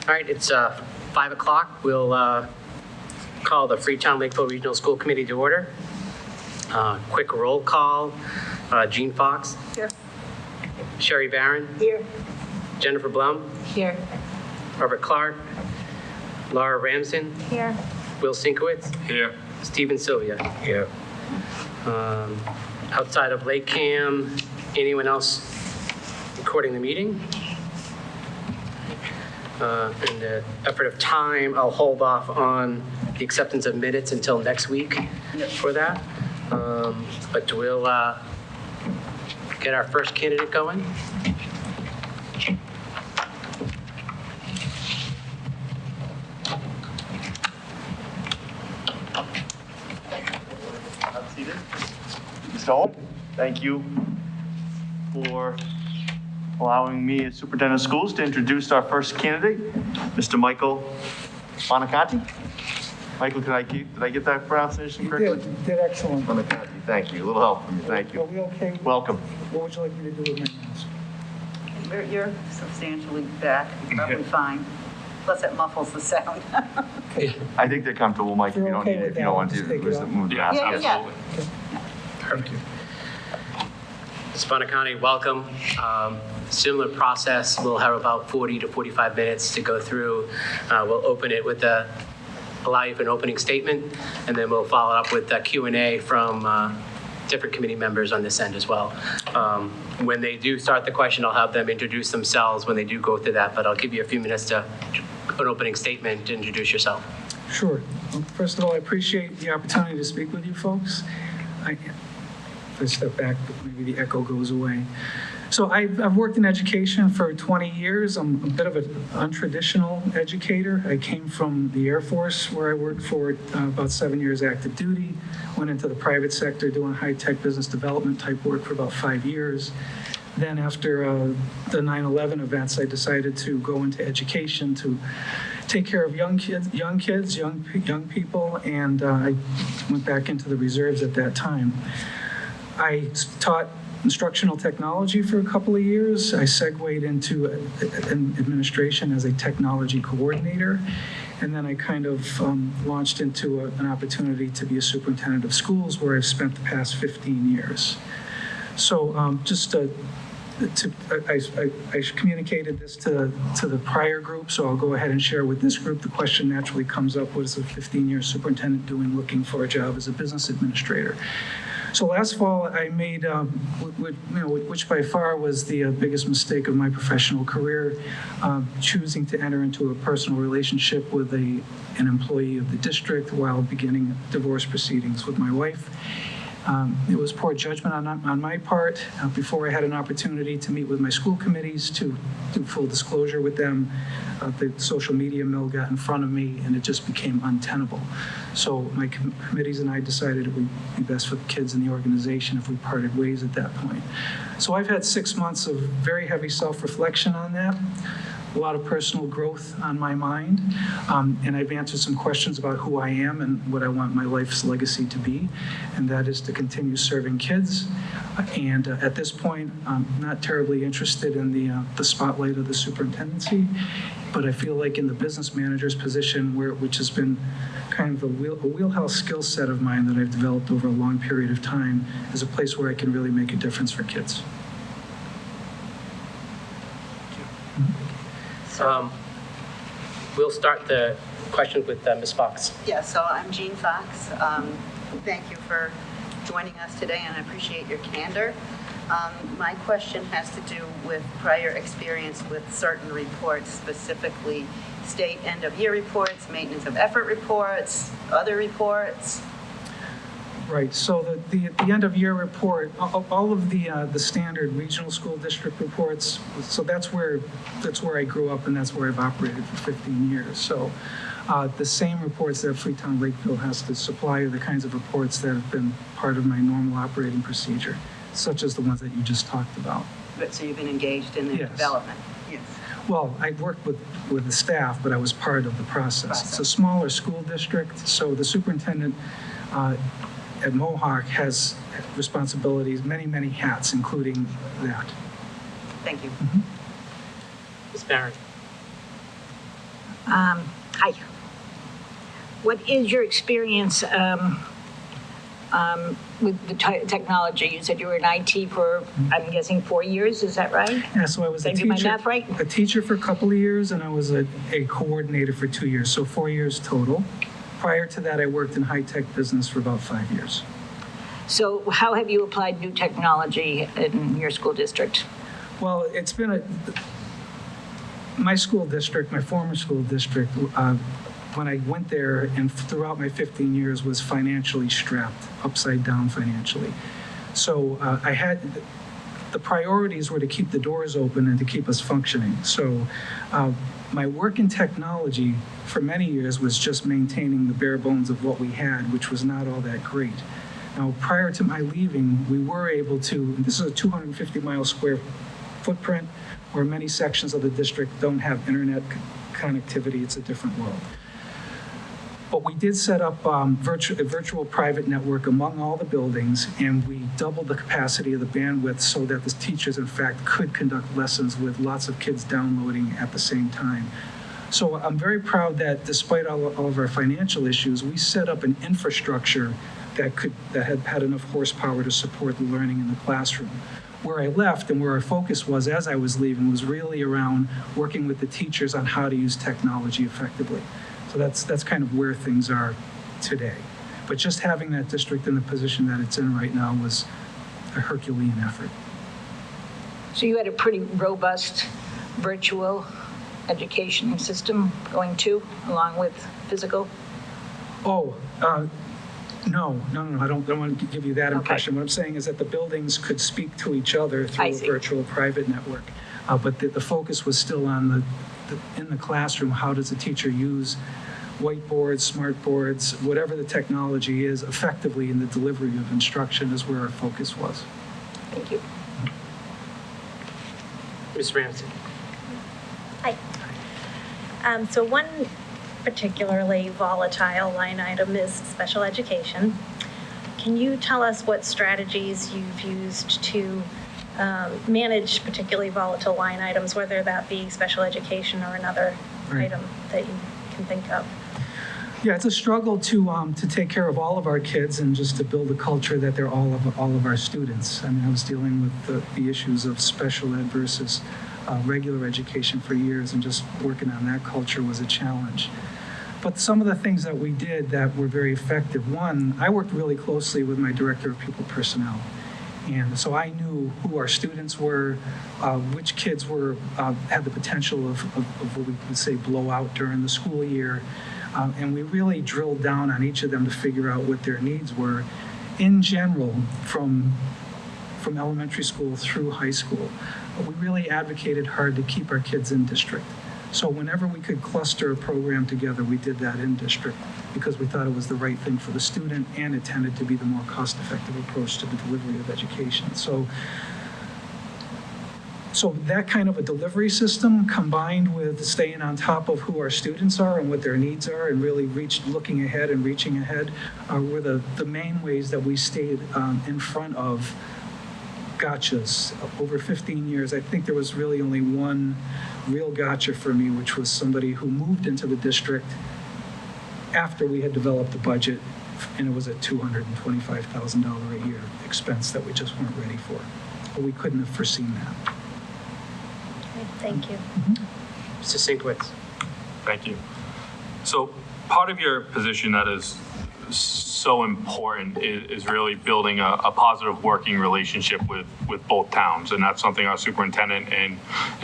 All right, it's 5 o'clock. We'll call the Freetown-Lakeville Regional School Committee to order. Quick roll call. Jean Fox. Here. Sherry Barron. Here. Jennifer Blum. Here. Robert Clark. Laura Ramsden. Here. Will Sinkowitz. Here. Stephen Sylvia. Here. Outside of LakeCAM, anyone else recording the meeting? In the effort of time, I'll hold off on the acceptance of minutes until next week for that. But we'll get our first candidate going. Mr. Holt, thank you for allowing me as superintendent of schools to introduce our first candidate, Mr. Michael Monicati. Michael, did I get that pronunciation correctly? You did excellent. Monicati, thank you. A little help from you, thank Are you. we okay? Welcome. What would you like me to do with my mask? You're substantially back, probably fine. Plus it muffles the sound. I think they're comfortable, Mike, if you You're don't okay need it, with if you that, don't want to just take it off? move the mask. Yeah, yeah. Perfect. Ms. Monicati, welcome. Similar process. We'll have about 40 to 45 minutes to go through. We'll open it with allow you for an opening statement, and then we'll follow up with Q&A from different committee members on this end as well. When they do start the question, I'll have them introduce themselves when they do go through that, but I'll give you a few minutes to an opening statement to introduce yourself. Sure. Well, first of all, I appreciate the opportunity to speak with you folks. If I step back, maybe the echo goes away. So I've worked in education for 20 years. I'm a bit of an untraditional educator. I came from the Air Force, where I worked for about 7 years active duty, went into the private sector doing high-tech business development type work for about 5 years. Then after the 9/11 events, I decided to go into education to take care of young people, and I went back into the reserves at that time. I taught instructional technology for a couple of years. I segued into administration as a technology coordinator, and then I kind of launched into an opportunity to be a superintendent of schools, where I've spent the past 15 years. So I communicated this to the prior group, so I'll go ahead and share with this group. The question naturally comes up: what is a 15-year superintendent doing looking for a job as a business administrator? So last fall, I made, which by far was the biggest mistake of my professional career, choosing to enter into a personal relationship with an employee of the district while beginning divorce proceedings with my wife. It was poor judgment on my part. Before I had an opportunity to meet with my school committees to do full disclosure with them, the social media mill got in front of me, and it just became untenable. So my committees and I decided it would be best for the kids in the organization if we parted ways at that point. So I've had 6 months of very heavy self-reflection on that. A lot of personal growth on my mind, and I've answered some questions about who I am and what I want my life's legacy to be, and that is to continue serving kids. And at this point, I'm not terribly interested in the spotlight of the superintendency, but I feel like in the business manager's position, which has been kind of a wheelhouse skill set of mine that I've developed over a long period of time, is a place where I can really make a difference for kids. We'll start the questions with Ms. Fox. Yeah, so I'm Jean Fox. Thank you for joining us today, and I appreciate your candor. My question has to do with prior experience with certain reports, specifically state end-of-year reports, maintenance of effort reports, other reports. Right. So the end-of-year report, all of the standard regional school district reports. So that's where I grew up, and that's where I've operated for 15 years. So the same reports that Freetown-Lakeville has to supply are the kinds of reports that have been part of my normal operating procedure, such as the ones that you just talked about. So you've been engaged in the Yes. development. Yes. Well, I worked with the staff, but I was part of the process. It's a smaller school district, so the superintendent at Mohawk has responsibilities, many hats, including that. Thank you. Ms. Barron. Hi. What is your experience with the technology? You said you were in IT for, I'm guessing, 4 years, is that right? Yeah, so I was a Did I do my teacher. math right? A teacher for a couple of years, and I was a coordinator for 2 years, so 4 years total. Prior to that, I worked in high-tech business for about 5 years. So how have you applied new technology in your school district? Well, it's been my school district, my former school district, when I went there and throughout my 15 years was financially strapped, upside down financially. So I had, the priorities were to keep the doors open and to keep us functioning. So my work in technology for many years was just maintaining the bare bones of what we had, which was not all that great. Now, prior to my leaving, we were able to, this is a 250-mile square footprint where many sections of the district don't have internet connectivity. It's a different world. But we did set up a virtual private network among all the buildings, and we doubled the capacity of the bandwidth so that the teachers, in fact, could conduct lessons with lots of kids downloading at the same time. So I'm very proud that despite all of our financial issues, we set up an infrastructure that had enough horsepower to support the learning in the classroom. Where I left and where our focus was as I was leaving was really around working with the teachers on how to use technology effectively. So that's kind of where things are today. But just having that district in the position that it's in right now was a Herculean effort. So you had a pretty robust virtual education system going too, along with physical? Oh, no, I don't want to give you that impression. Okay. What I'm saying is that the buildings could speak to each other through a virtual private network. But the focus was still on in the classroom, how does a teacher use whiteboards, smart boards, whatever the technology is, effectively in the delivery of instruction is where our focus was. Thank you. Ms. Ramsey. Hi. So one particularly volatile line item is special education. Can you tell us what strategies you've used to manage particularly volatile line items, whether that be special education or another item that you can think of? Yeah, it's a struggle to take care of all of our kids and just to build a culture that they're all of our students. I mean, I was dealing with the issues of special ed versus regular education for years, and just working on that culture was a challenge. But some of the things that we did that were very effective, one, I worked really closely with my director of people personnel. And so I knew who our students were, which kids had the potential of what we would say blow out during the school year. And we really drilled down on each of them to figure out what their needs were in general from elementary school through high school. But we really advocated hard to keep our kids in district. So whenever we could cluster a program together, we did that in district because we thought it was the right thing for the student and it tended to be the more cost-effective approach to the delivery of education. So that kind of a delivery system combined with staying on top of who our students are and what their needs are and really looking ahead and reaching ahead were the main ways that we stayed in front of gotchas. Over 15 years, I think there was really only one real gotcha for me, which was somebody who moved into the district after we had developed the budget, and it was a $225,000 a year expense that we just weren't ready for. But we couldn't have foreseen that. Thank you. Mr. Sinkwitz. Thank you. So part of your position that is so important is really building a positive working relationship with both towns. And that's something our superintendent and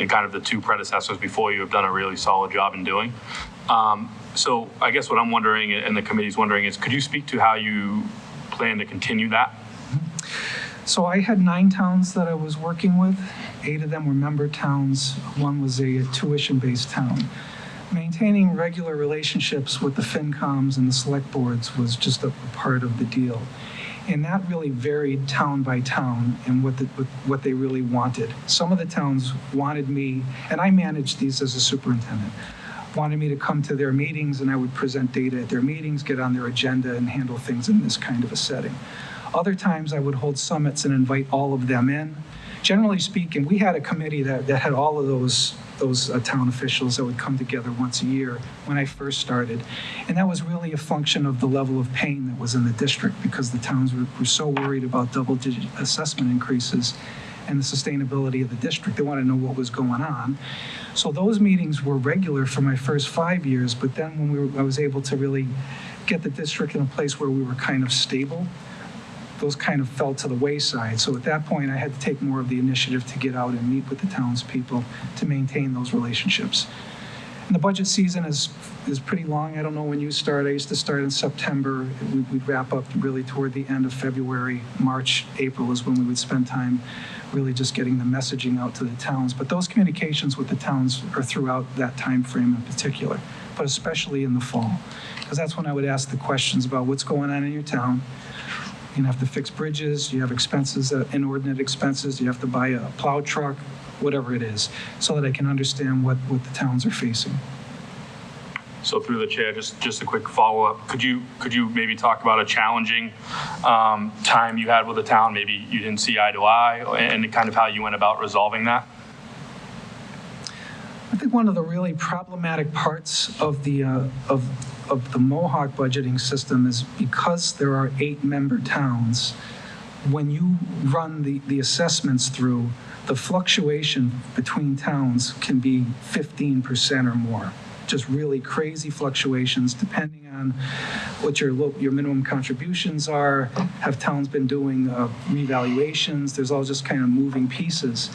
kind of the two predecessors before you have done a really solid job in doing. So I guess what I'm wondering and the committee's wondering is, could you speak to how you plan to continue that? So I had 9 towns that I was working with. 8 of them were member towns. 1 was a tuition-based town. Maintaining regular relationships with the FinComs and the select boards was just a part of the deal. And that really varied town by town and what they really wanted. Some of the towns wanted me, and I managed these as a superintendent, wanted me to come to their meetings and I would present data at their meetings, get on their agenda and handle things in this kind of a setting. Other times I would hold summits and invite all of them in. Generally speaking, we had a committee that had all of those those town officials that would come together once a year when I first started. And that was really a function of the level of pain that was in the district, because the towns were so worried about double-digit assessment increases and the sustainability of the district. They wanted to know what was going on. So those meetings were regular for my first 5 years, but then when I was able to really get the district in a place where we were kind of stable, those kind of fell to the wayside. So at that point, I had to take more of the initiative to get out and meet with the townspeople to maintain those relationships. And the budget season is pretty long. I don't know when you start. I used to start in September. We'd wrap up really toward the end of February. March, April is when we would spend time really just getting the messaging out to the towns. But those communications with the towns are throughout that time frame in particular, but especially in the fall, because that's when I would ask the questions about what's going on in your town. You have to fix bridges, you have expenses, inordinate expenses, you have to buy a plow truck, whatever it is, so that I can understand what the towns are facing. So through the chair, just a quick follow-up. Could you maybe talk about a challenging time you had with the town? Maybe you didn't see eye to eye, and kind of how you went about resolving that? I think one of the really problematic parts of the Mohawk budgeting system is because there are 8-member towns, when you run the assessments through, the fluctuation between towns can be 15% or more. Just really crazy fluctuations depending on what your minimum contributions are. Have towns been doing revaluations? There's all just kind of moving pieces.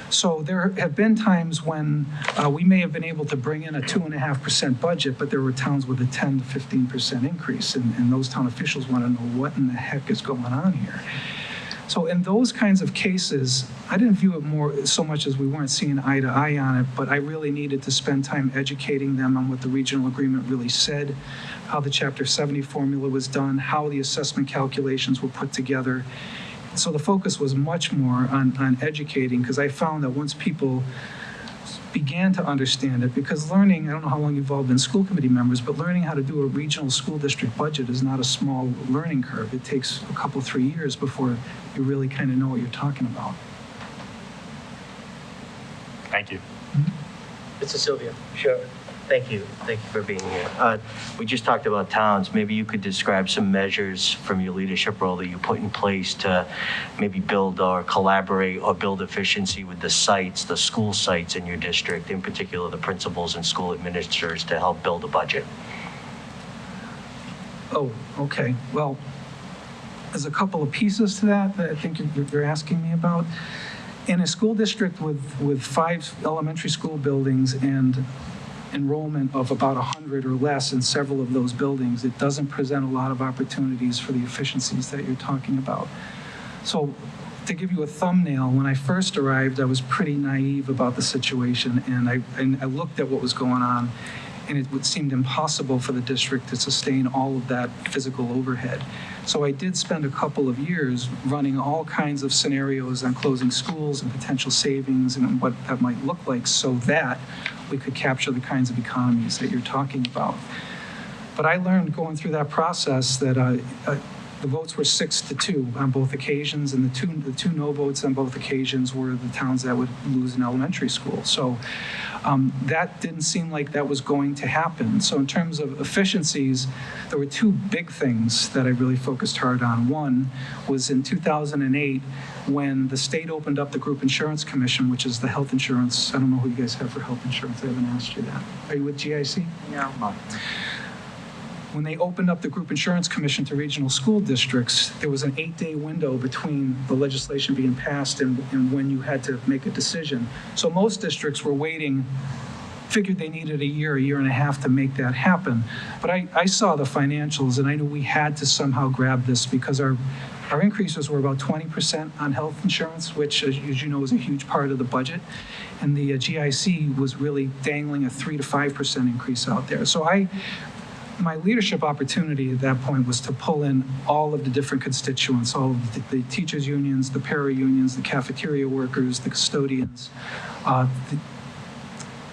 So there have been times when we may have been able to bring in a 2.5% budget, but there were towns with a 10 to 15% increase, and those town officials want to know what in the heck is going on here. So in those kinds of cases, I didn't view it more so much as we weren't seeing eye to eye on it, but I really needed to spend time educating them on what the regional agreement really said, how the Chapter 70 formula was done, how the assessment calculations were put together. So the focus was much more on educating, because I found that once people began to understand it, because learning, I don't know how long you've all been school committee members, but learning how to do a regional school district budget is not a small learning curve. It takes a couple, 3 years before you really kind of know what you're talking about. Thank you. Mr. Sylvia. Sure. Thank you. Thank you for being here. We just talked about towns. Maybe you could describe some measures from your leadership role that you put in place to maybe build or collaborate or build efficiency with the sites, the school sites in your district, in particular the principals and school administrators, to help build a budget. Oh, okay. Well, there's a couple of pieces to that I think you're asking me about. In a school district with 5 elementary school buildings and enrollment of about 100 or less in several of those buildings, it doesn't present a lot of opportunities for the efficiencies that you're talking about. So to give you a thumbnail, when I first arrived, I was pretty naive about the situation, and I looked at what was going on, and it seemed impossible for the district to sustain all of that physical overhead. So I did spend a couple of years running all kinds of scenarios on closing schools and potential savings and what that might look like, so that we could capture the kinds of economies that you're talking about. But I learned going through that process that the votes were 6-2 on both occasions, and the two no votes on both occasions were the towns that would lose an elementary school. So that didn't seem like that was going to happen. So in terms of efficiencies, there were 2 big things that I really focused hard on. One was in 2008, when the state opened up the Group Insurance Commission, which is the health insurance. I don't know who you guys have for health insurance. I haven't asked you that. Are you with GIC? No. When they opened up the Group Insurance Commission to regional school districts, there was an 8-day window between the legislation being passed and when you had to make a decision. So most districts were waiting, figured they needed a year and a half to make that happen. But I saw the financials, and I knew we had to somehow grab this, because our increases were about 20% on health insurance, which, as you know, is a huge part of the budget. And the GIC was really dangling a 3 to 5% increase out there. So my leadership opportunity at that point was to pull in all of the different constituents, all of the teachers' unions, the para-unions, the cafeteria workers, the custodians, the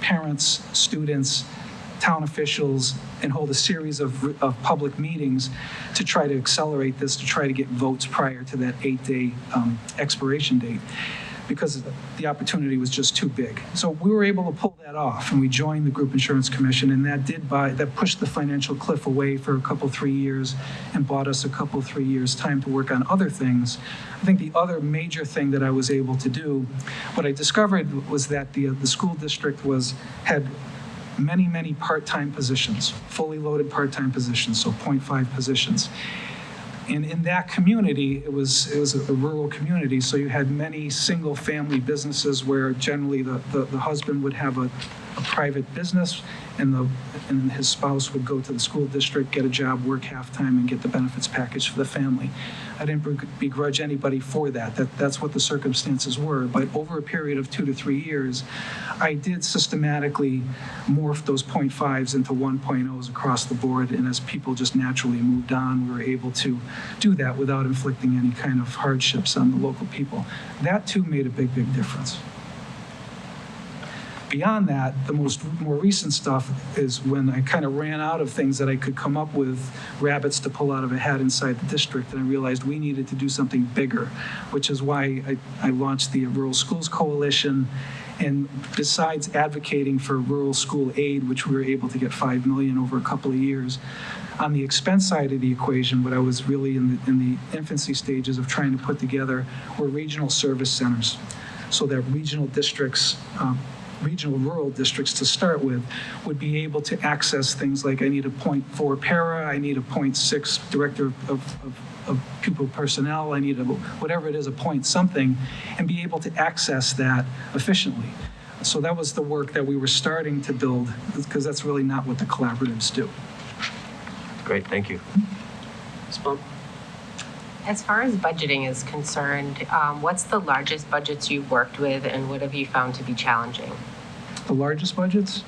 parents, students, town officials, and hold a series of public meetings to try to accelerate this, to try to get votes prior to that 8-day expiration date. because the opportunity was just too big. So we were able to pull that off, and we joined the Group Insurance Commission, and that pushed the financial cliff away for a couple, 3 years, and bought us a couple, 3 years time to work on other things. I think the other major thing that I was able to do, what I discovered was that the school district had many part-time positions, fully loaded part-time positions, so 0.5 positions. And in that community, it was a rural community, so you had many single-family businesses where generally the husband would have a private business, and his spouse would go to the school district, get a job, work half-time, and get the benefits package for the family. I didn't begrudge anybody for that. That's what the circumstances were. But over a period of 2 to 3 years, I did systematically morph those 0.5s into 1.0s across the board, and as people just naturally moved on, we were able to do that without inflicting any kind of hardships on the local people. That, too, made a big difference. Beyond that, the more recent stuff is when I kind of ran out of things that I could come up with, rabbits to pull out of a hat inside the district, and I realized we needed to do something bigger, which is why I launched the Rural Schools Coalition. And besides advocating for rural school aid, which we were able to get $5 million over a couple of years, on the expense side of the equation, what I was really in the infancy stages of trying to put together were regional service centers, so that regional districts, regional rural districts to start with, would be able to access things like I need a 0.4 para, I need a 0.6 director of pupil personnel, I need whatever it is, a point something, and be able to access that efficiently. So that was the work that we were starting to build, because that's really not what the collaboratives do. Great, thank you. Ms. Plum? As far as budgeting is concerned, what's the largest budgets you've worked with, and what have you found to be challenging? The largest budgets?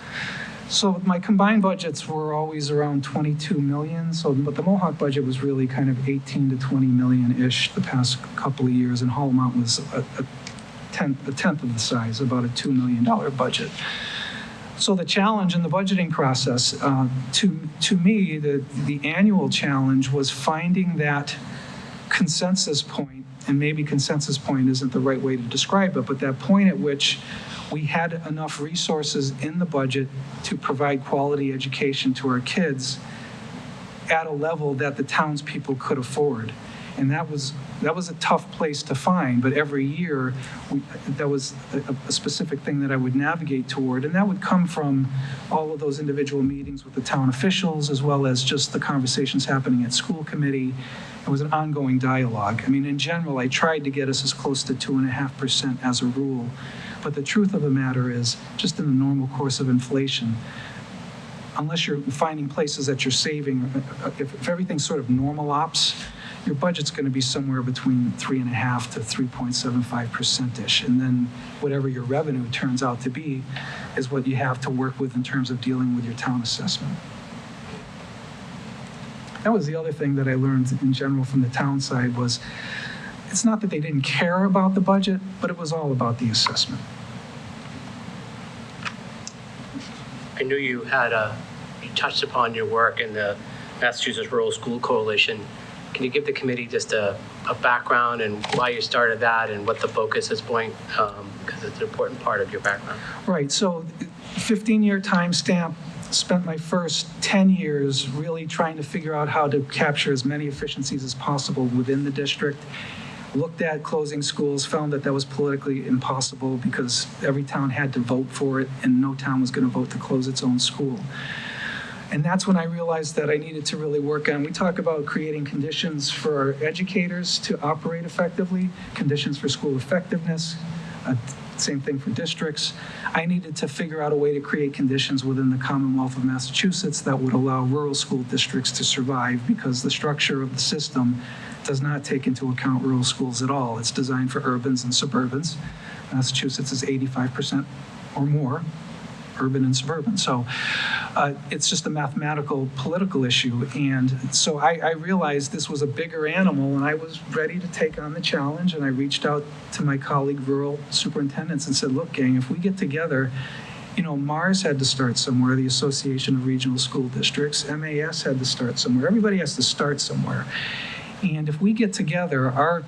So my combined budgets were always around 22 million. But the Mohawk budget was really kind of 18 to 20 million-ish the past couple of years, and Hallmont was a tenth of the size, about a $2 million budget. So the challenge in the budgeting process, to me, the annual challenge was finding that consensus point, and maybe consensus point isn't the right way to describe it, but that point at which we had enough resources in the budget to provide quality education to our kids at a level that the townspeople could afford. And that was a tough place to find, but every year that was a specific thing that I would navigate toward, and that would come from all of those individual meetings with the town officials, as well as just the conversations happening at school committee. It was an ongoing dialogue. I mean, in general, I tried to get us as close to 2.5% as a rule, but the truth of the matter is, just in the normal course of inflation, unless you're finding places that you're saving, if everything's sort of normal ops, your budget's going to be somewhere between 3.5% to 3.75%-ish. And then whatever your revenue turns out to be is what you have to work with in terms of dealing with your town assessment. That was the other thing that I learned in general from the town side was, it's not that they didn't care about the budget, but it was all about the assessment. I knew you touched upon your work in the Massachusetts Rural School Coalition. Can you give the committee just a background and why you started that and what the focus is point, because it's an important part of your background. Right, so 15-year time stamp, spent my first 10 years really trying to figure out how to capture as many efficiencies as possible within the district. Looked at closing schools, found that was politically impossible because every town had to vote for it and no town was going to vote to close its own school. And that's when I realized that I needed to really work on, we talk about creating conditions for our educators to operate effectively, conditions for school effectiveness, same thing for districts. I needed to figure out a way to create conditions within the Commonwealth of Massachusetts that would allow rural school districts to survive, because the structure of the system does not take into account rural schools at all. It's designed for urbans and suburbans. Massachusetts is 85% or more urban and suburban. So it's just a mathematical, political issue. And so I realized this was a bigger animal, and I was ready to take on the challenge. And I reached out to my colleague rural superintendents and said, look, gang, if we get together, MARS had to start somewhere, the Association of Regional School Districts, MAS had to start somewhere. Everybody has to start somewhere. And if we get together, our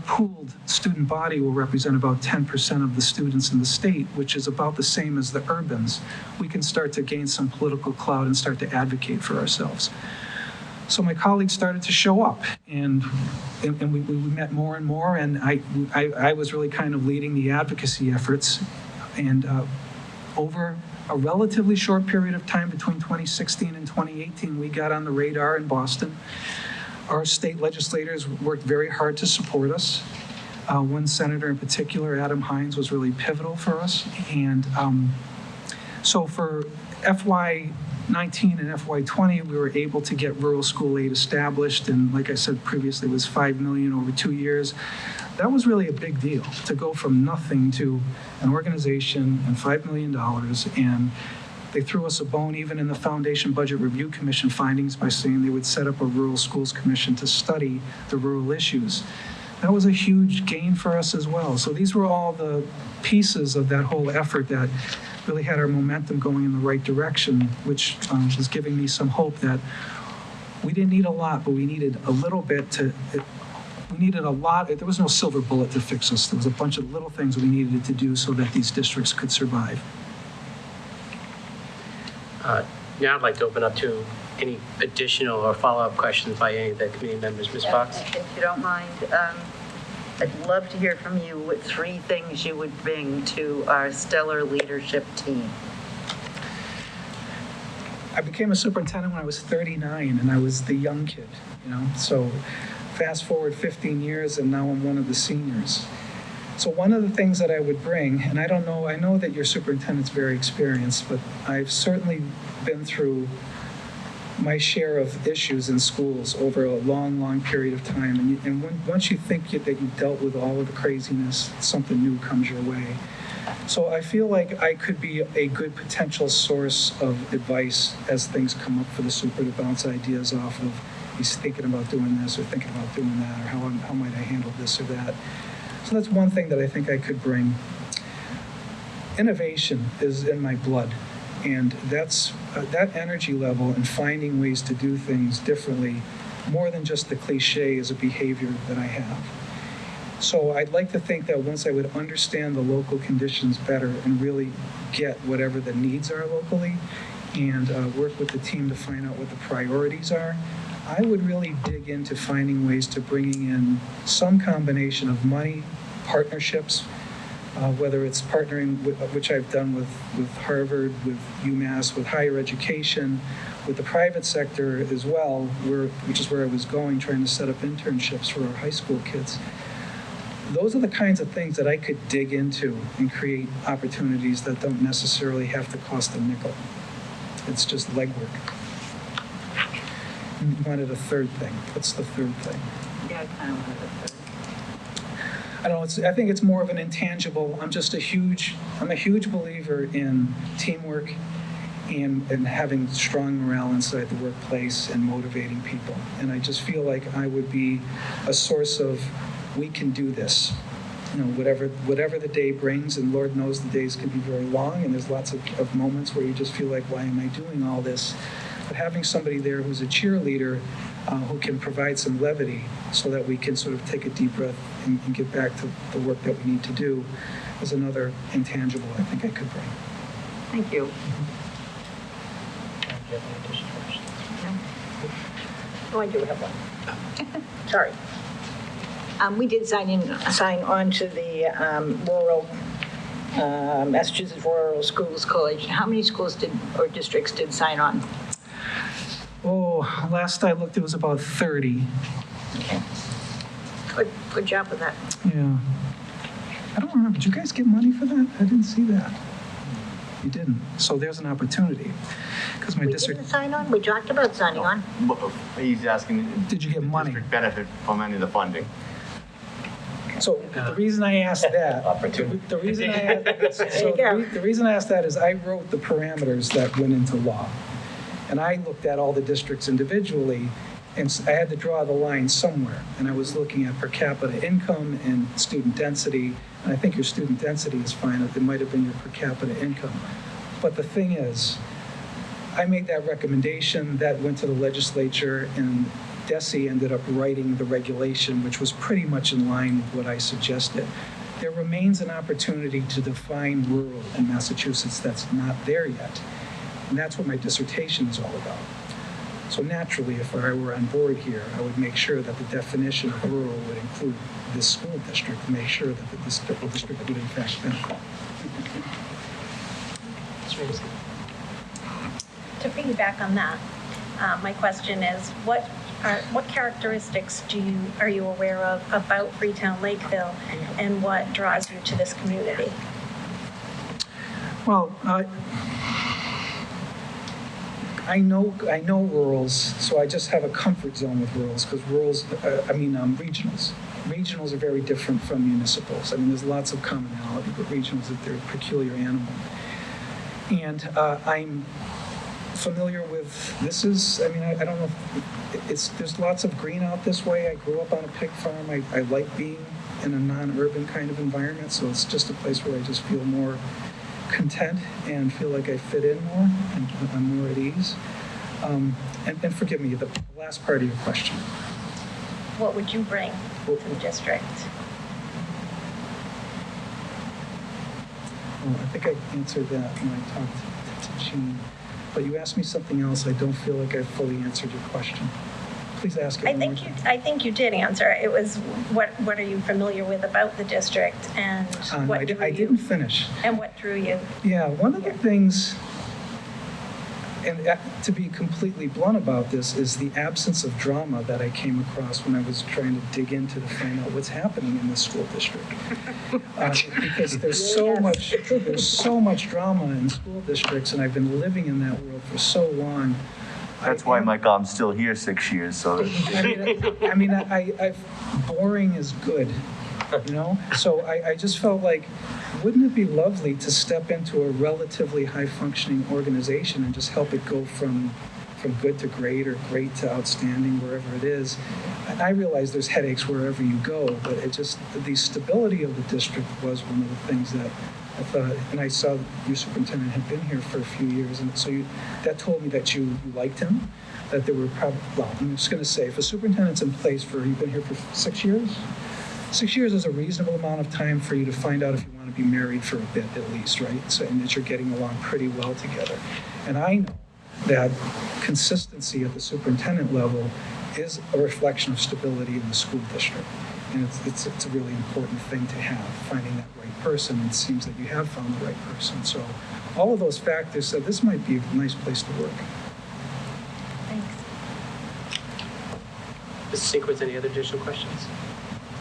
pooled student body will represent about 10% of the students in the state, which is about the same as the urbans. We can start to gain some political clout and start to advocate for ourselves. So my colleagues started to show up, and we met more and more, and I was really kind of leading the advocacy efforts. And over a relatively short period of time between 2016 and 2018, we got on the radar in Boston. Our state legislators worked very hard to support us. One senator in particular, Adam Hines, was really pivotal for us. And so for FY19 and FY20, we were able to get rural school aid established. And like I said previously, it was $5 million over 2 years. That was really a big deal, to go from nothing to an organization and $5 million. And they threw us a bone even in the Foundation Budget Review Commission findings by saying they would set up a rural schools commission to study the rural issues. That was a huge gain for us as well. So these were all the pieces of that whole effort that really had our momentum going in the right direction, which was giving me some hope that we didn't need a lot, but we needed a little bit we needed a lot. There was no silver bullet to fix us. There was a bunch of little things we needed to do so that these districts could survive. Now I'd like to open up to any additional or follow-up questions by any of the committee members. Ms. Fox? If you don't mind, I'd love to hear from you what 3 things you would bring to our stellar leadership team. I became a superintendent when I was 39, and I was the young kid, So fast forward 15 years, and now I'm one of the seniors. So one of the things that I would bring, and I know that your superintendent's very experienced, but I've certainly been through my share of issues in schools over a long, long period of time. And once you think that you've dealt with all of the craziness, something new comes your way. So I feel like I could be a good potential source of advice as things come up for the super to bounce ideas off of. He's thinking about doing this or thinking about doing that, or how might I handle this or that. So that's one thing that I think I could bring. Innovation is in my blood, and that's that energy level and finding ways to do things differently, more than just the cliche, is a behavior that I have. So I'd like to think that once I would understand the local conditions better and really get whatever the needs are locally, and work with the team to find out what the priorities are, I would really dig into finding ways to bringing in some combination of money, partnerships, whether it's partnering, which I've done with Harvard, with UMass, with higher education, with the private sector as well, which is where I was going, trying to set up internships for our high school kids. Those are the kinds of things that I could dig into and create opportunities that don't necessarily have to cost a nickel. It's just legwork. You wanted a third thing. What's the third thing? Yeah, I kind of wanted a third. I don't know. I think it's more of an intangible. I'm a huge believer in teamwork and having strong morale inside the workplace and motivating people. And I just feel like I would be a source of, we can do this. Whatever the day brings, and Lord knows the days can be very long, and there's lots of moments where you just feel like, why am I doing all this? But having somebody there who's a cheerleader, who can provide some levity so that we can sort of take a deep breath and get back to the work that we need to do is another intangible I think I could bring. Thank you. Oh, I do have one. Sorry. We did sign on to the rural, Massachusetts Rural Schools Coalition. How many schools or districts did sign on? Oh, last I looked, it was about 30. Okay. Good job with that. Yeah. I don't remember. Did you guys get money for that? I didn't see that. You didn't. So there's an opportunity. Because my We district. didn't sign on? We talked about signing on. He's asking, Did you get money? district benefit from any of the funding? So the reason I asked that, the reason I asked that is I wrote the parameters that went into law. And I looked at all the districts individually, and I had to draw the line somewhere. And I was looking at per capita income and student density. And I think your student density is fine. It might have been your per capita income. But the thing is, I made that recommendation, that went to the legislature, and DESE ended up writing the regulation, which was pretty much in line with what I suggested. There remains an opportunity to define rural in Massachusetts that's not there yet. And that's what my dissertation is all about. So naturally, if I were on board here, I would make sure that the definition of rural would include this school district, to make sure that the district would in fact benefit. To piggyback on that, my question is, what characteristics are you aware of about Freetown-Lakeville, and what draws you to this community? Well, I know rurals, so I just have a comfort zone with rurals, because regionals. Regionals are very different from municipals. I mean, there's lots of commonality, but regionals, they're a peculiar animal. And I'm familiar with, I don't know, there's lots of green out this way. I grew up on a pig farm. I like being in a non-urban kind of environment, so it's just a place where I just feel more content and feel like I fit in more and I'm more at ease. And forgive me, the last part of your question. What would you bring to the district? Well, I think I answered that when I talked to Jean. But you asked me something else. I don't feel like I fully answered your question. Please ask it. I think you did answer. It was what are you familiar with about the district, and what drew you? I didn't finish. And what drew you? Yeah, one of the things, and to be completely blunt about this, is the absence of drama that I came across when I was trying to dig into to find out what's happening in the school district. Because there's so much drama in school districts, and I've been living in that world for so long. That's why, Michael, I'm still here 6 years, so. Boring is good, you know? So I just felt like, wouldn't it be lovely to step into a relatively high-functioning organization and just help it go from good to great, or great to outstanding, wherever it is? And I realize there's headaches wherever you go, but the stability of the district was one of the things that I thought, and I saw your superintendent had been here for a few years, and so that told me that you liked him, that there were probably, well, I'm just going to say, if a superintendent's in place you've been here for 6 years? 6 years is a reasonable amount of time for you to find out if you want to be married for a bit at least, right? So, and that you're getting along pretty well together. And I know that consistency at the superintendent level is a reflection of stability in the school district. And it's a really important thing to have, finding that right person. It seems that you have found the right person. So all of those factors said this might be a nice place to work. Thanks. Mr. Sinkwitz, any other additional questions?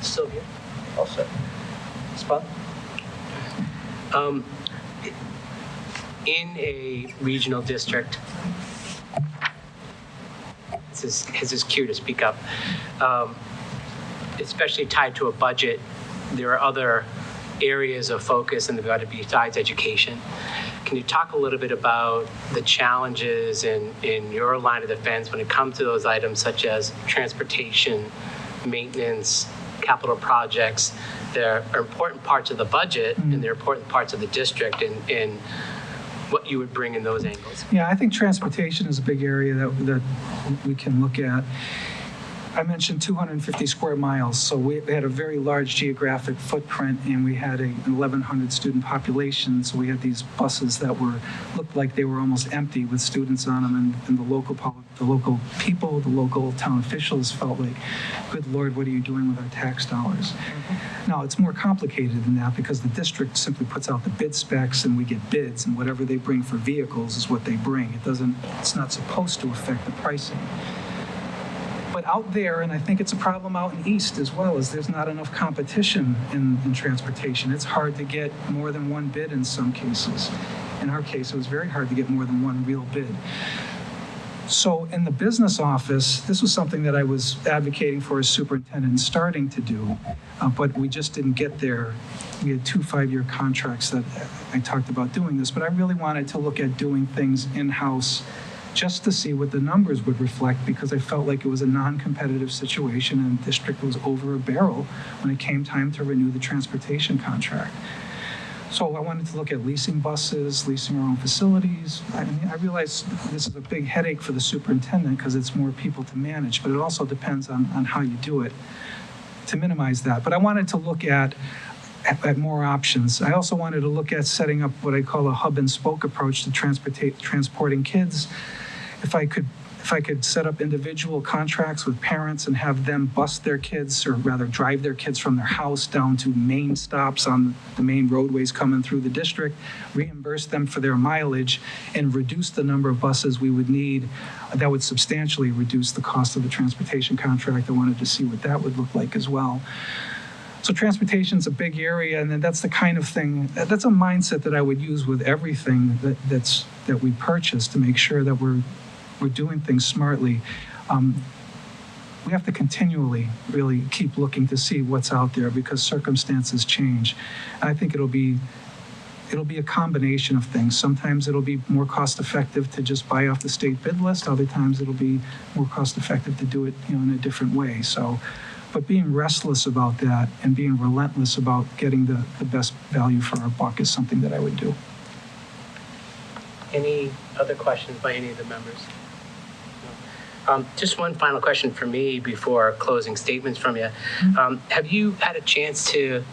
Sylvia? All set. Spot? In a regional district, this is cue to speak up, especially tied to a budget, there are other areas of focus and they've got to be besides education. Can you talk a little bit about the challenges in your line of defense when it comes to those items such as transportation, maintenance, capital projects? They're important parts of the budget and they're important parts of the district, and what you would bring in those angles. Yeah, I think transportation is a big area that we can look at. I mentioned 250 square miles, so we had a very large geographic footprint, and we had an 1,100 student population, so we had these buses that looked like they were almost empty with students on them, and the local people, the local town officials felt like, good Lord, what are you doing with our tax dollars? Mm-hmm. Now, it's more complicated than that because the district simply puts out the bid specs and we get bids, and whatever they bring for vehicles is what they bring. It's not supposed to affect the pricing. But out there, and I think it's a problem out in East as well, is there's not enough competition in transportation. It's hard to get more than one bid in some cases. In our case, it was very hard to get more than one real bid. So in the business office, this was something that I was advocating for as superintendent and starting to do, but we just didn't get there. We had 2 5-year contracts that I talked about doing this, but I really wanted to look at doing things in-house just to see what the numbers would reflect, because I felt like it was a non-competitive situation and the district was over a barrel when it came time to renew the transportation contract. So I wanted to look at leasing buses, leasing our own facilities. I mean, I realize this is a big headache for the superintendent because it's more people to manage, but it also depends on how you do it to minimize that. But I wanted to look at more options. I also wanted to look at setting up what I call a hub and spoke approach to transporting kids. If I could set up individual contracts with parents and have them bus their kids, or rather drive their kids from their house down to main stops on the main roadways coming through the district, reimburse them for their mileage, and reduce the number of buses we would need, that would substantially reduce the cost of the transportation contract. I wanted to see what that would look like as well. So transportation's a big area, and then that's the kind of thing, that's a mindset that I would use with everything that we purchase to make sure that we're doing things smartly. We have to continually really keep looking to see what's out there because circumstances change. And I think it'll be a combination of things. Sometimes it'll be more cost effective to just buy off the state bid list. Other times it'll be more cost effective to do it, in a different way. So, but being restless about that and being relentless about getting the best value for our buck is something that I would do. Any other questions by any of the members? Just one final question for me before closing statements from you. Have you had a chance to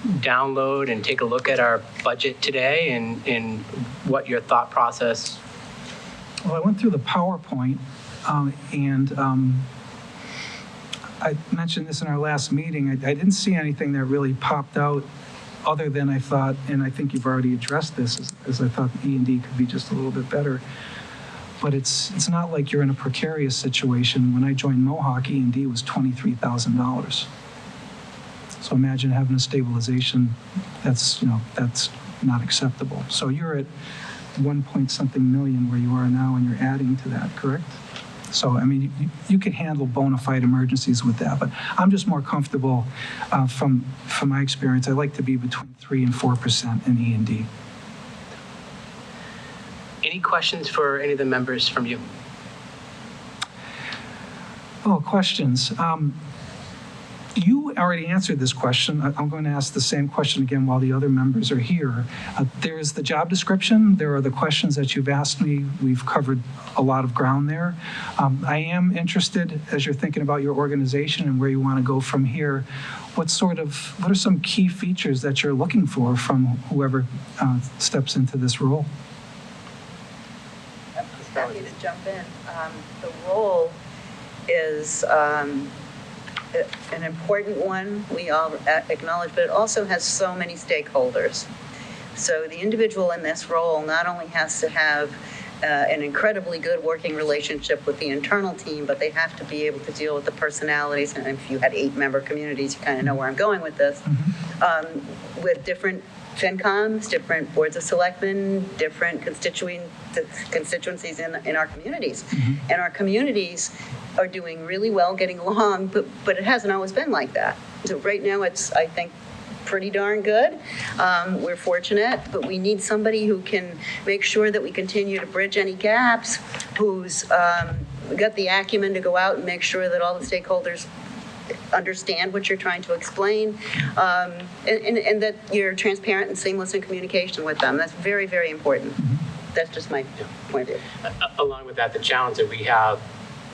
download and take a look at our budget today and what your thought process? Well, I went through the PowerPoint and I mentioned this in our last meeting. I didn't see anything that really popped out other than I thought, and I think you've already addressed this, as I thought the E&D could be just a little bit better. But it's not like you're in a precarious situation. When I joined Mohawk, E&D was $23,000. So imagine having a stabilization. That's not acceptable. So you're at 1 point something million where you are now, and you're adding to that, correct? So, I mean, you could handle bona fide emergencies with that, but I'm just more comfortable from my experience. I like to be between 3% and 4% in E&D. Any questions for any of the members from you? Oh, questions. You already answered this question. I'm going to ask the same question again while the other members are here. There is the job description. There are the questions that you've asked me. We've covered a lot of ground there. I am interested, as you're thinking about your organization and where you want to go from here, what are some key features that you're looking for from whoever steps into this role? Happy to jump in. The role is an important one, we all acknowledge, but it also has so many stakeholders. So the individual in this role not only has to have an incredibly good working relationship with the internal team, but they have to be able to deal with the personalities. And if you had 8-member communities, you kind of know where I'm going with this. With different FinComs, different boards of selectmen, different constituencies in our communities. And our communities are doing really well, getting along, but it hasn't always been like that. So right now it's, I think, pretty darn good. We're fortunate, but we need somebody who can make sure that we continue to bridge any gaps, who's got the acumen to go out and make sure that all the stakeholders understand what you're trying to explain, and that you're transparent and seamless in communication with them. That's very, very important. That's just my point of view. Along with that, the challenge that we have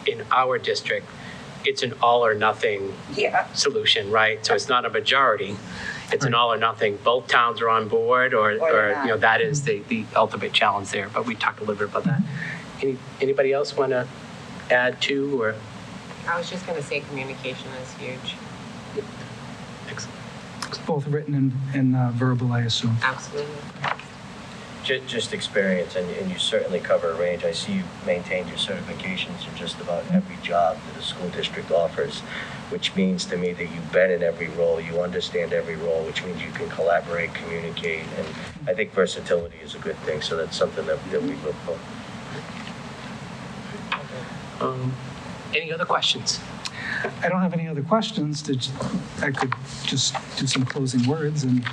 in our district, it's an all or nothing solution, right? So it's not a majority. It's an all or nothing. Both towns are on board, or that is the ultimate challenge there. But we talked a little bit about that. Anybody else want to add to, or? I was just going to say communication is huge. Excellent. It's both written and verbal, I assume. Absolutely. Just experience, and you certainly cover a range. I see you maintained your certifications in just about every job that a school district offers, which means to me that you've been in every role, you understand every role, which means you can collaborate, communicate, and I think versatility is a good thing, so that's something that we look for. Any other questions? I don't have any other questions. I could just do some closing words and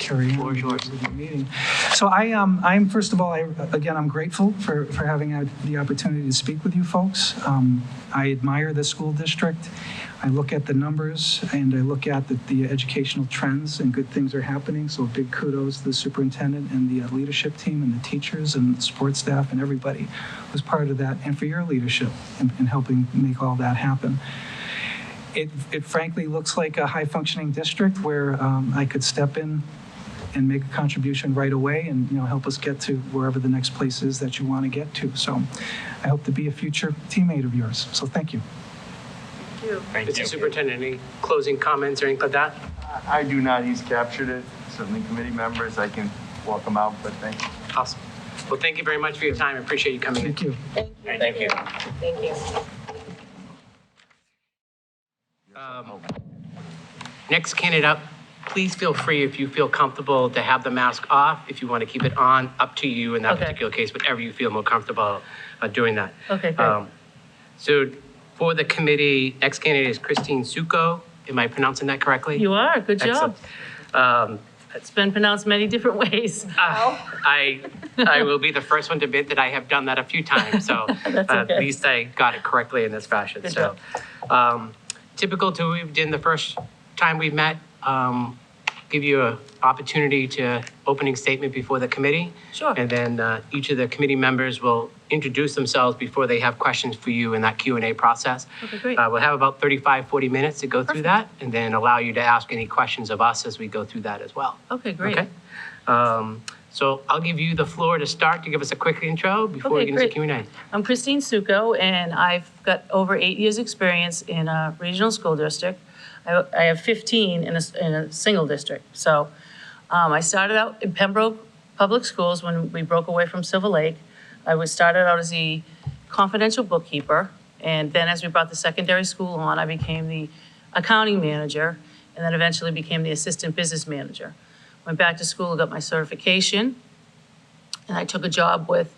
carry on with the meeting. So I'm first of all, I'm grateful for having the opportunity to speak with you folks. I admire the school district. I look at the numbers and I look at the educational trends and good things are happening. So big kudos to the superintendent and the leadership team and the teachers and the support staff and everybody who's part of that, and for your leadership in helping make all that happen. It frankly looks like a high-functioning district where I could step in and make a contribution right away and, help us get to wherever the next place is that you want to get to. So I hope to be a future teammate of yours. So thank you. Thank Mr. you. Superintendent, any closing comments or anything like that? I do not. He's captured it. Certainly committee members, I can walk them out, but thank you. Awesome. Well, thank you very much for your time. I appreciate you coming in. Thank you. Thank you. Thank you. Next candidate up, please feel free, if you feel comfortable, to have the mask off. If you want to keep it on, up to you in that particular case, whatever you feel more comfortable doing that. Okay, great. So for the committee, next candidate is Christine Suko. Am I pronouncing that correctly? You are, good job. Excellent. It's been pronounced many different ways. I will be the first one to admit that I have done that a few times, so That's at okay. least I got it correctly in this fashion. Good So, typical to what we've done the first time we met, give you an opportunity to opening statement before the committee. Sure. And then each of the committee members will introduce themselves before they have questions for you in that Q&A process. Okay, great. We'll have about 35, 40 minutes to go through that, and then allow you to ask any questions of us as we go through that as well. Okay, great. Okay. So I'll give you the floor to start to give us a quick intro before we Okay, get into great. Q&A. I'm Christine Suko, and I've got over 8 years' experience in a regional school district. I have 15 in a single district. So I started out in Pembroke Public Schools when we broke away from Silver Lake. I started out as the confidential bookkeeper, and then as we brought the secondary school on, I became the accounting manager, and then eventually became the assistant business manager. Went back to school, got my certification, and I took a job with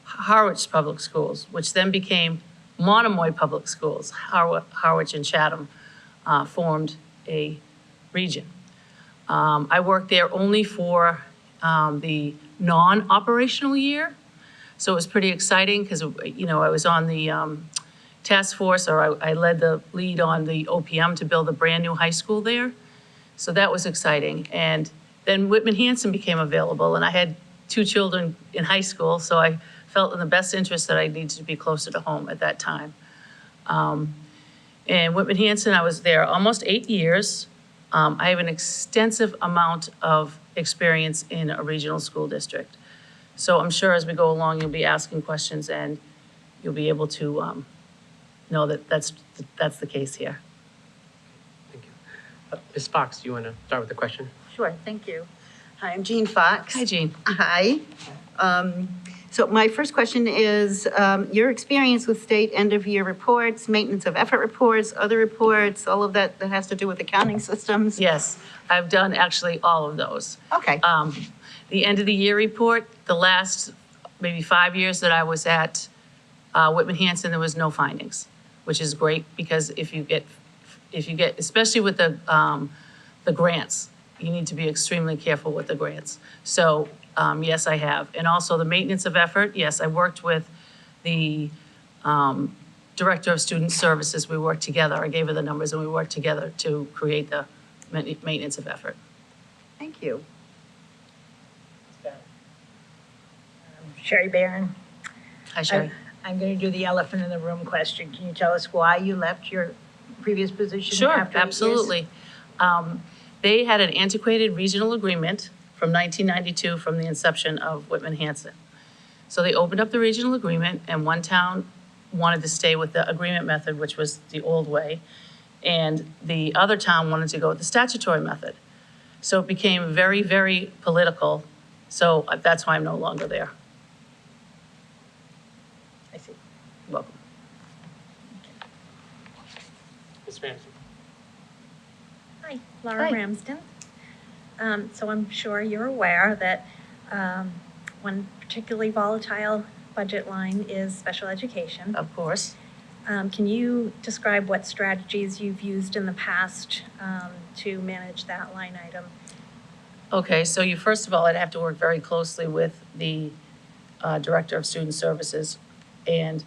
Harwich Public Schools, which then became Monomoy Public Schools. Harwich and Chatham formed a region. I worked there only for the non-operational year, so it was pretty exciting because, I was on the task force, or I led the lead on the OPM to build a brand-new high school there. So that was exciting. And then Whitman-Hanson became available, and I had 2 children in high school, so I felt in the best interest that I needed to be closer to home at that time. And Whitman-Hanson, I was there almost 8 years. I have an extensive amount of experience in a regional school district. So I'm sure as we go along, you'll be asking questions, and you'll be able to know that that's the case here. Thank you. Ms. Fox, do you want to start with the question? Sure, thank you. Hi, I'm Jean Fox. Hi, Jean. Hi. So my first question is your experience with state end-of-year reports, maintenance of effort reports, other reports, all of that has to do with accounting systems? Yes, I've done actually all of those. Okay. The end of the year report, the last maybe 5 years that I was at Whitman-Hanson, there was no findings, which is great because if you get, especially with the grants, you need to be extremely careful with the grants. So yes, I have. And also the maintenance of effort, yes, I worked with the Director of Student Services. We worked together. I gave her the numbers and we worked together to create the maintenance of effort. Thank you. Sherry Barron. Hi, Sherry. I'm going to do the elephant in the room question. Can you tell us why you left your previous position Sure, after 8 years? absolutely. They had an antiquated regional agreement from 1992 from the inception of Whitman-Hanson. So they opened up the regional agreement, and one town wanted to stay with the agreement method, which was the old way, and the other town wanted to go with the statutory method. So it became very, very political. So that's why I'm no longer there. I see. Welcome. Ms. Ramsey? Hi, Laura Hi. Ramsden. So I'm sure you're aware that one particularly volatile budget line is special education. Of course. Can you describe what strategies you've used in the past to manage that line item? Okay, so you, first of all, I'd have to work very closely with the Director of Student Services. And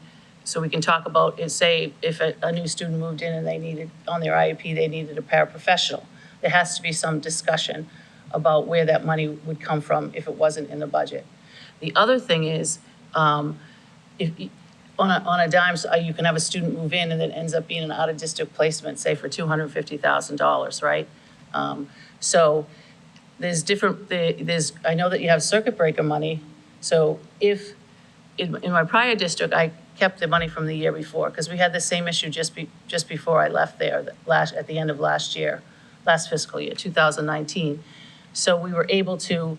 So we can talk about, say, if a new student moved in and they needed, on their IEP, they needed a paraprofessional. There has to be some discussion about where that money would come from if it wasn't in the budget. The other thing is, if, on a dime, you can have a student move in and then ends up being an out-of-district placement, say for $250,000, right? So there's different, I know that you have circuit breaker money. So if, in my prior district, I kept the money from the year before, because we had the same issue just before I left there, at the end of last fiscal year, 2019. So we were able to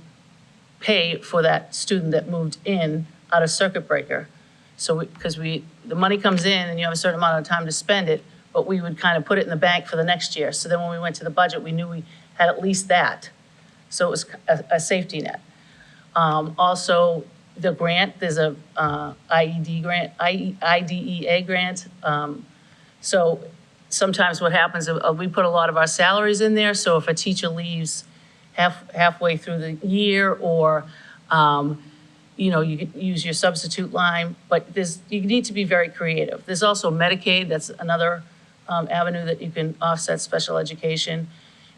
pay for that student that moved in out of circuit breaker. So because the money comes in and you have a certain amount of time to spend it, but we would kind of put it in the bank for the next year. So then when we went to the budget, we knew we had at least that. So it was a safety net. Also, the grant, there's a IDEA grant. So sometimes what happens, we put a lot of our salaries in there. So if a teacher leaves halfway through the year, or you could use your substitute line, but you need to be very creative. There's also Medicaid, that's another avenue that you can offset special education.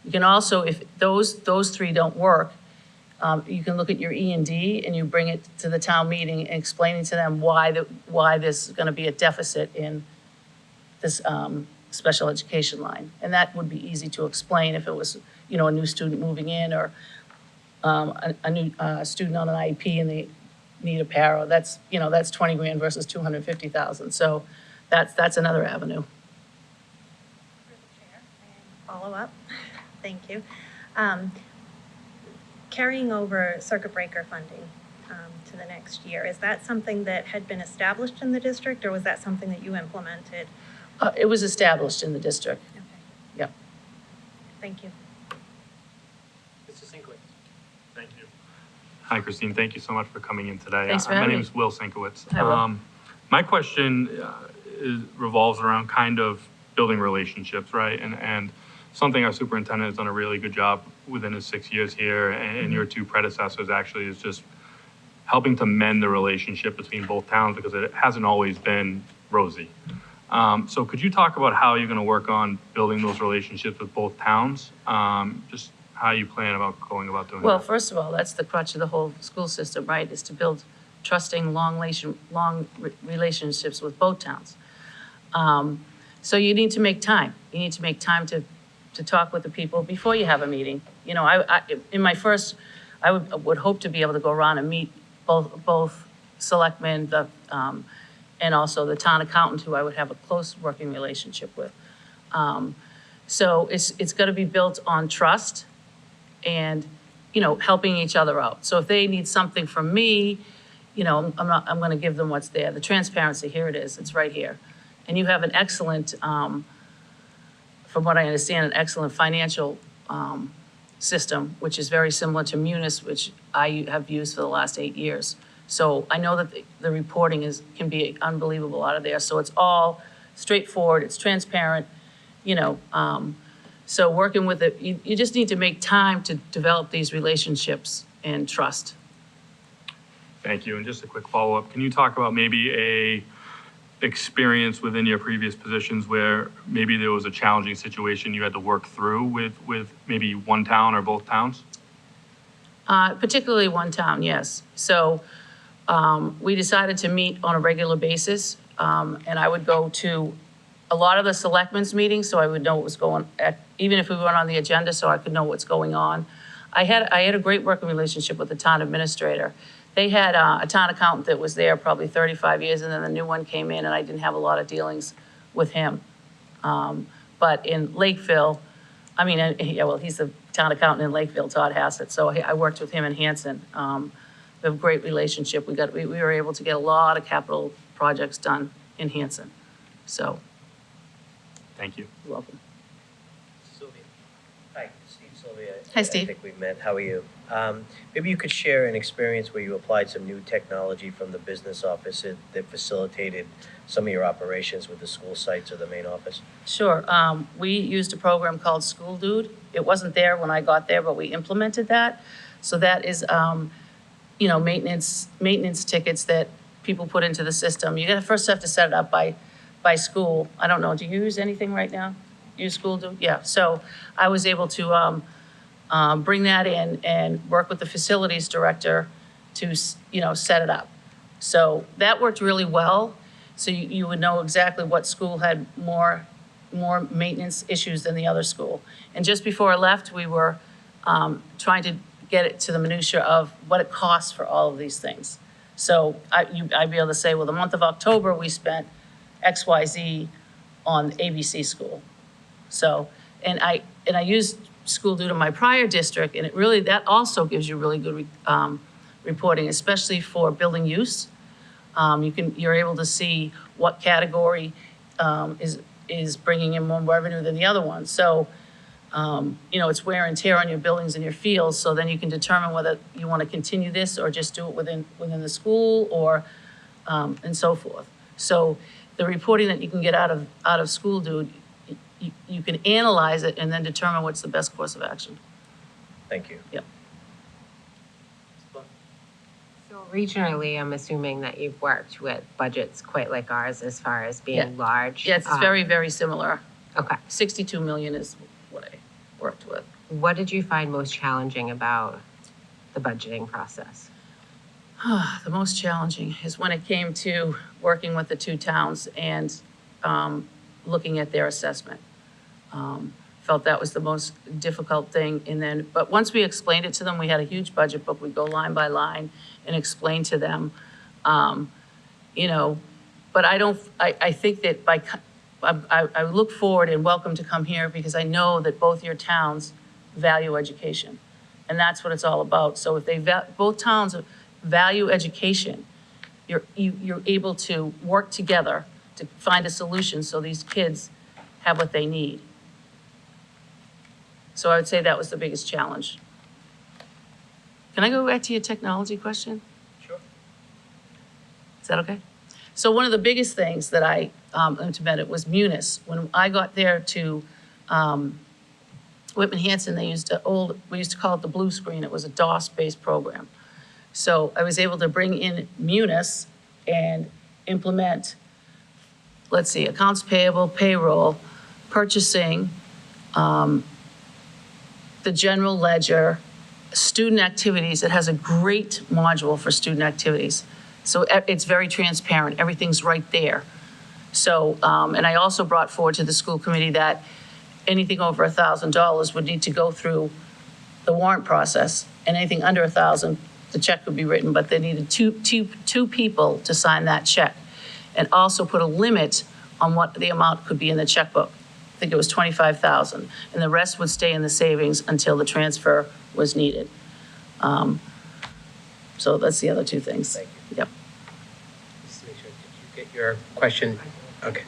You can also, if those three don't work, you can look at your E&D and you bring it to the town meeting and explaining to them why there's going to be a deficit in this special education line. And that would be easy to explain if it was, a new student moving in, or a new student on an IEP and they need a para. That's 20 grand versus 250,000. So that's another avenue. Follow up. Thank you. Carrying over circuit breaker funding to the next year, is that something that had been established in the district, or was that something that you implemented? It was established in the district. Okay. Yep. Thank you. Mr. Sinkwitz. Thank you. Hi, Christine. Thank you so much for coming in today. Thanks for My having name me. is Will Sinkowitz. Hi, Will. My question revolves around kind of building relationships, right? And something our superintendent has done a really good job within his 6 years here, and your two predecessors actually, is just helping to mend the relationship between both towns, because it hasn't always been rosy. So could you talk about how you're going to work on building those relationships with both towns? Just how you plan about going about doing Well, that? first of all, that's the crutch of the whole school system, right? Is to build trusting, long relationships with both towns. So you need to make time. You need to make time to talk with the people before you have a meeting. In my first, I would hope to be able to go around and meet both selectmen, and also the town accountant, who I would have a close working relationship with. So it's got to be built on trust and, helping each other out. So if they need something from me, I'm going to give them what's there. The transparency, here it is. It's right here. And you have an excellent, from what I understand, an excellent financial system, which is very similar to Munis, which I have used for the last 8 years. So I know that the reporting can be unbelievable out of there. So it's all straightforward, it's transparent, so working with it, you just need to make time to develop these relationships and trust. Thank you. And just a quick follow-up. Can you talk about maybe a experience within your previous positions where maybe there was a challenging situation you had to work through with maybe one town or both towns? Particularly one town, yes. So we decided to meet on a regular basis, and I would go to a lot of the selectmen's meetings, so I would know what was going on, even if we weren't on the agenda, so I could know what's going on. I had a great working relationship with the town administrator. They had a town accountant that was there probably 35 years, and then the new one came in, and I didn't have a lot of dealings with him. But in Lakeville, he's the town accountant in Lakeville, Todd Hassett, so I worked with him in Hanson. We have a great relationship. We were able to get a lot of capital projects done in Hanson, so. Thank you. You're welcome. Sylvia. Hi, Steve Sylvia. Hi, Steve. I think we've met. How are you? Maybe you could share an experience where you applied some new technology from the business office that facilitated some of your operations with the school sites or the main office. Sure. We used a program called School Dude. It wasn't there when I got there, but we implemented that. So that is, maintenance tickets that people put into the system. You gotta first have to set it up by school. I don't know, do you use anything right now? Your school do? Yeah, so I was able to bring that in and work with the facilities director to, set it up. So that worked really well. So you would know exactly what school had more maintenance issues than the other school. And just before I left, we were trying to get it to the minutia of what it costs for all of these things. So I'd be able to say, well, the month of October, we spent XYZ on ABC school. So, and I used school due to my prior district, and that also gives you really good reporting, especially for building use. You're able to see what category is bringing in more revenue than the other one. So, it's wear and tear on your buildings and your fields, so then you can determine whether you want to continue this or just do it within the school or, and so forth. So the reporting that you can get out of school due, you can analyze it and then determine what's the best course of action. Thank you. Yep. So regionally, I'm assuming that you've worked with budgets quite like ours as far as being large. Yes, it's very, very similar. Okay. 62 million is what I worked with. What did you find most challenging about the budgeting process? The most challenging is when it came to working with the two towns and looking at their assessment. Felt that was the most difficult thing. But once we explained it to them, we had a huge budget book. We'd go line by line and explain to them, but I think that I look forward and welcome to come here because I know that both your towns value education. And that's what it's all about. So if both towns value education, you're able to work together to find a solution so these kids have what they need. So I would say that was the biggest challenge. Can I go back to your technology question? Sure. Is that okay? So one of the biggest things that I implemented was Munis. When I got there to Whitman Hanson, we used to call it the blue screen. It was a DOS-based program. So I was able to bring in Munis and implement, accounts payable, payroll, purchasing, the general ledger, student activities. It has a great module for student activities. So it's very transparent. Everything's right there. So, and I also brought forward to the school committee that anything over $1,000 would need to go through the warrant process, and anything under 1,000, the check would be written, but they needed two people to sign that check, and also put a limit on what the amount could be in the checkbook. I think it was 25,000, and the rest would stay in the savings until the transfer was needed. So that's the other two things. Thank you. Yep. Just make sure, did you get your question? Okay.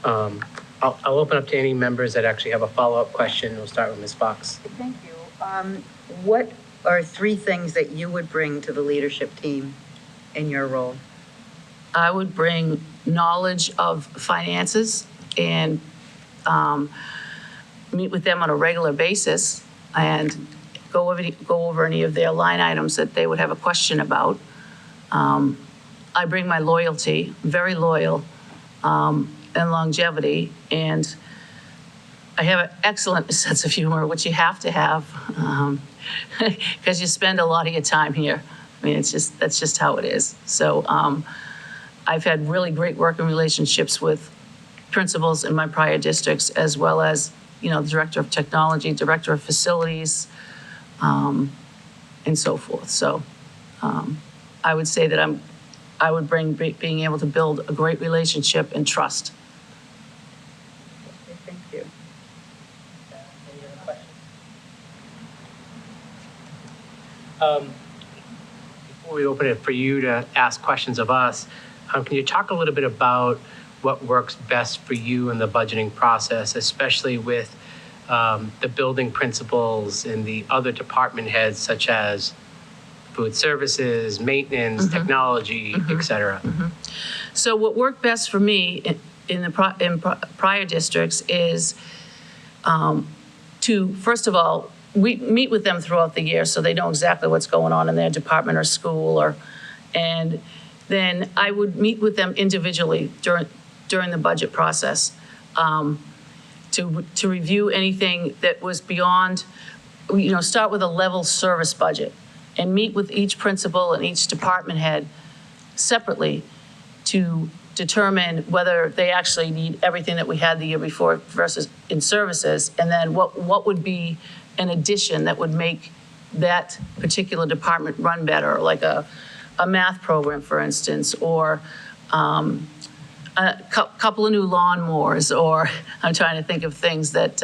I'll open up to any members that actually have a follow-up question. We'll start with Ms. Fox. Thank you. What are 3 things that you would bring to the leadership team in your role? I would bring knowledge of finances and meet with them on a regular basis and go over any of their line items that they would have a question about. I bring my loyalty, very loyal, and longevity, and I have an excellent sense of humor, which you have to have, because you spend a lot of your time here. I mean, that's just how it is. So I've had really great working relationships with principals in my prior districts, as well as, the director of technology, director of facilities, and so forth. So I would say that I would bring being able to build a great relationship and trust. Okay, thank you. Any other questions? Before we open it for you to ask questions of us, can you talk a little bit about what works best for you in the budgeting process, especially with the building principals and the other department heads, such as food services, maintenance, technology, et cetera? So what worked best for me in prior districts is to, first of all, we meet with them throughout the year so they know exactly what's going on in their department or school, and then I would meet with them individually during the budget process to review anything that was beyond, start with a level service budget and meet with each principal and each department head separately to determine whether they actually need everything that we had the year before versus in services, and then what would be an addition that would make that particular department run better, like a math program, for instance, or a couple of new lawnmowers, or I'm trying to think of things that,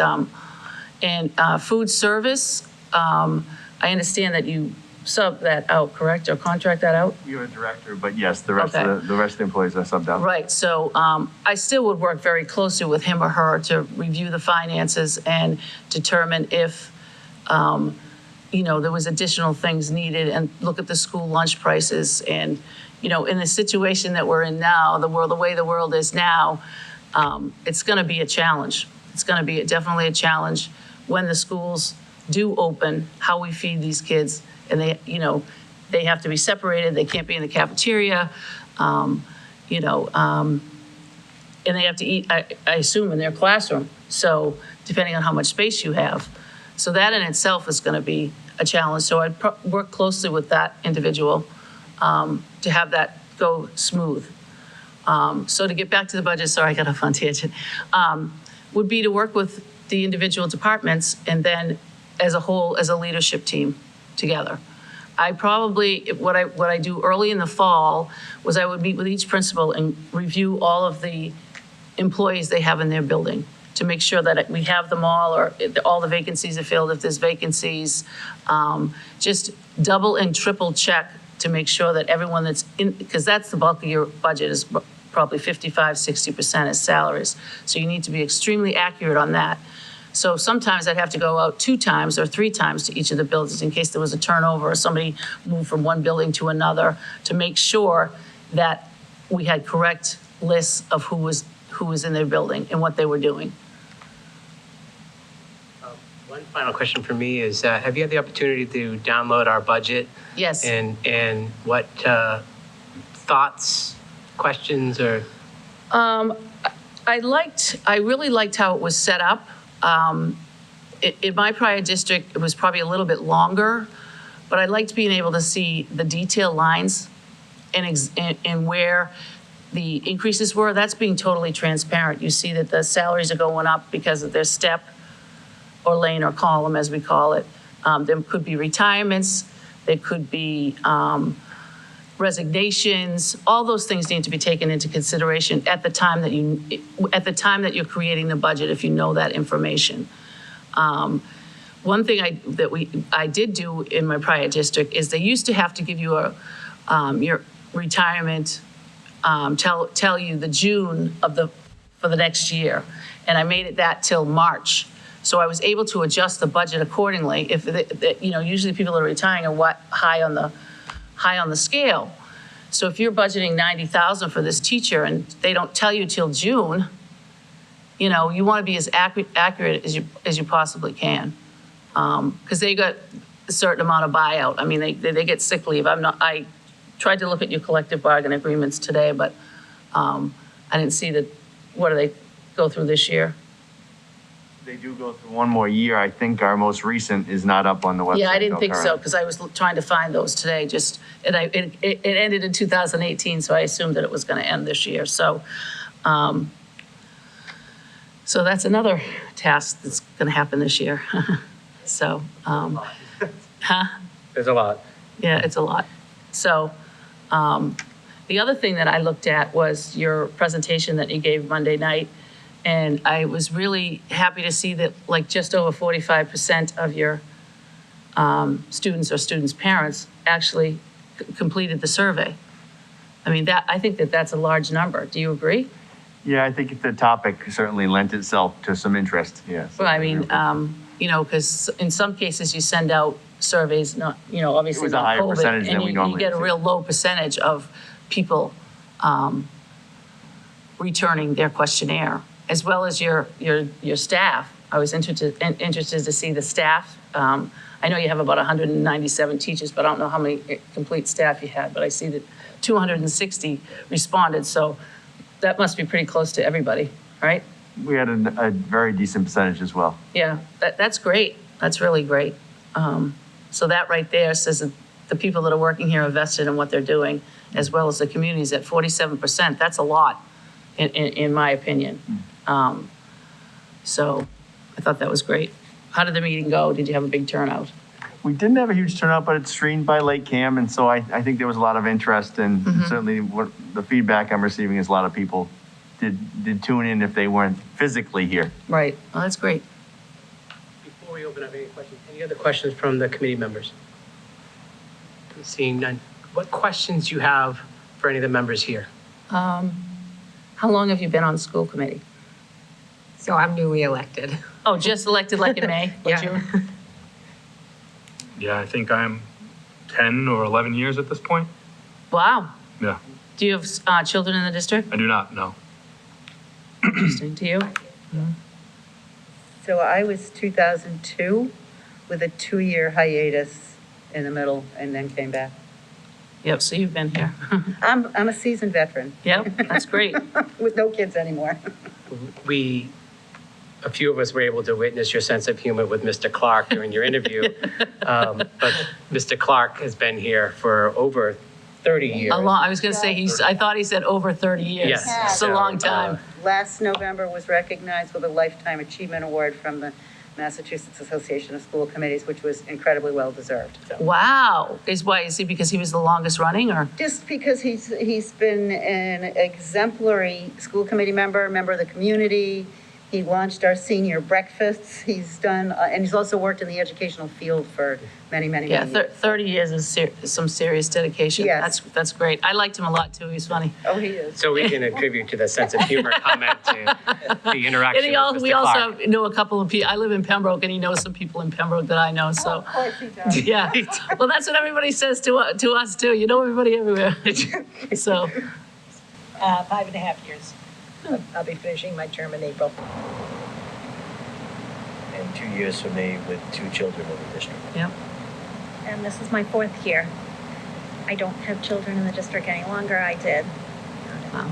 and food service, I understand that you sub that out, correct, or contract that out? You're a director, but yes, the rest Okay. of the employees are subbed out. Right, so I still would work very closely with him or her to review the finances and determine if, there was additional things needed, and look at the school lunch prices. And, in the situation that we're in now, the way the world is now, it's going to be a challenge. It's going to be definitely a challenge when the schools do open, how we feed these kids. And they have to be separated. They can't be in the cafeteria, and they have to eat, I assume, in their classroom. So depending on how much space you have. So that in itself is going to be a challenge. So I'd work closely with that individual to have that go smooth. So to get back to the budget, sorry, I got off on tangent, would be to work with the individual departments and then as a whole, as a leadership team together. I probably, what I do early in the fall was I would meet with each principal and review all of the employees they have in their building to make sure that we have them all, or all the vacancies are filled if there's vacancies. Just double and triple check to make sure that everyone that's in, because that's the bulk of your budget, is probably 55, 60% is salaries. So you need to be extremely accurate on that. So sometimes I'd have to go out 2 times or 3 times to each of the buildings in case there was a turnover or somebody moved from one building to another, to make sure that we had correct lists of who was in their building and what they were doing. One final question for me is, have you had the opportunity to download our budget? Yes. And what thoughts, questions, or? I really liked how it was set up. In my prior district, it was probably a little bit longer, but I liked being able to see the detailed lines and where the increases were. That's being totally transparent. You see that the salaries are going up because of their step or lane or column, as we call it. There could be retirements, there could be resignations. All those things need to be taken into consideration at the time that you're creating the budget, if you know that information. One thing I did do in my prior district is they used to have to give you your retirement, tell you the June for the next year, and I made it that till March. So I was able to adjust the budget accordingly. If usually people are retiring are high on the scale. So if you're budgeting $90,000 for this teacher and they don't tell you till June, you want to be as accurate as you possibly can, because they got a certain amount of buyout. I mean, they get sick leave. I tried to look at your collective bargain agreements today, but I didn't see that. What do they go through this year? They do go through one more year. I think our most recent is not up on the website. Yeah, I didn't think so, because I was trying to find those today, and it ended in 2018, so I assumed that it was going to end this year. So, so that's another task that's going to happen this year. So, There's a lot. Yeah, it's a lot. So, the other thing that I looked at was your presentation that you gave Monday night. And I was really happy to see that just over 45% of your students or students' parents actually completed the survey. I mean, I think that's a large number. Do you agree? Yeah, I think the topic certainly lent itself to some interest, yes. Well, I mean, because in some cases you send out surveys, obviously It was a about higher COVID, percentage than and we you normally get a see. real low percentage of people returning their questionnaire, as well as your staff I was interested to see the staff. I know you have about 197 teachers, but I don't know how many complete staff you had, but I see that 260 responded, so that must be pretty close to everybody, right? We had a very decent percentage as well. Yeah, that's great. That's really great. So that right there says that the people that are working here are vested in what they're doing, as well as the communities at 47%. That's a lot, in my opinion. So I thought that was great. How did the meeting go? Did you have a big turnout? We didn't have a huge turnout, but it's streamed by LakeCAM, and so I think there was a lot of interest, and certainly what the feedback I'm receiving is a lot of people did tune in if they weren't physically here. Right. Well, that's great. Before we open up any questions, any other questions from the committee members? Seeing none. What questions you have for any of the members here? How long have you been on the school committee? So I'm newly elected. Oh, just elected like in May? Yeah. Yeah, I think I'm 10 or 11 years at this point. Wow. Yeah, Do you have children in the district? I do not know. Interesting. To you? So I was 2002 with a 2-year hiatus in the middle and then came back. Yep, so you've been here. I'm a seasoned veteran Yep, that's great. with no kids anymore. A few of us were able to witness your sense of humor with Mr. Clark during your interview. But Mr. Clark has been here for over 30 years. I was going to say, I thought he said over 30 years. Yes. It's a long time. Last November was recognized with a Lifetime Achievement Award from the Massachusetts Association of School Committees, which was incredibly well-deserved. Wow. Is he because he was the longest running, or? Just because he's been an exemplary school committee member of the community. He launched our senior breakfasts. He's done, and he's also worked in the educational field for many Yeah, years. 30 years is some serious dedication. Yes. That's great. I liked him a lot, too. He's funny. Oh, he is. So we can attribute to the sense of humor comment to the interaction with We Mr. Clark. also know a couple of people. I live in Pembroke, and he knows some people in Pembroke that I know, so. Of course he does. Yeah. Well, that's what everybody says to us, too. You know everybody everywhere. So. 5.5 years. I'll be finishing my term in April. And 2 years for me with 2 children in the district. Yep. And this is my 4th year. I don't have children in the district any longer. I did. Wow.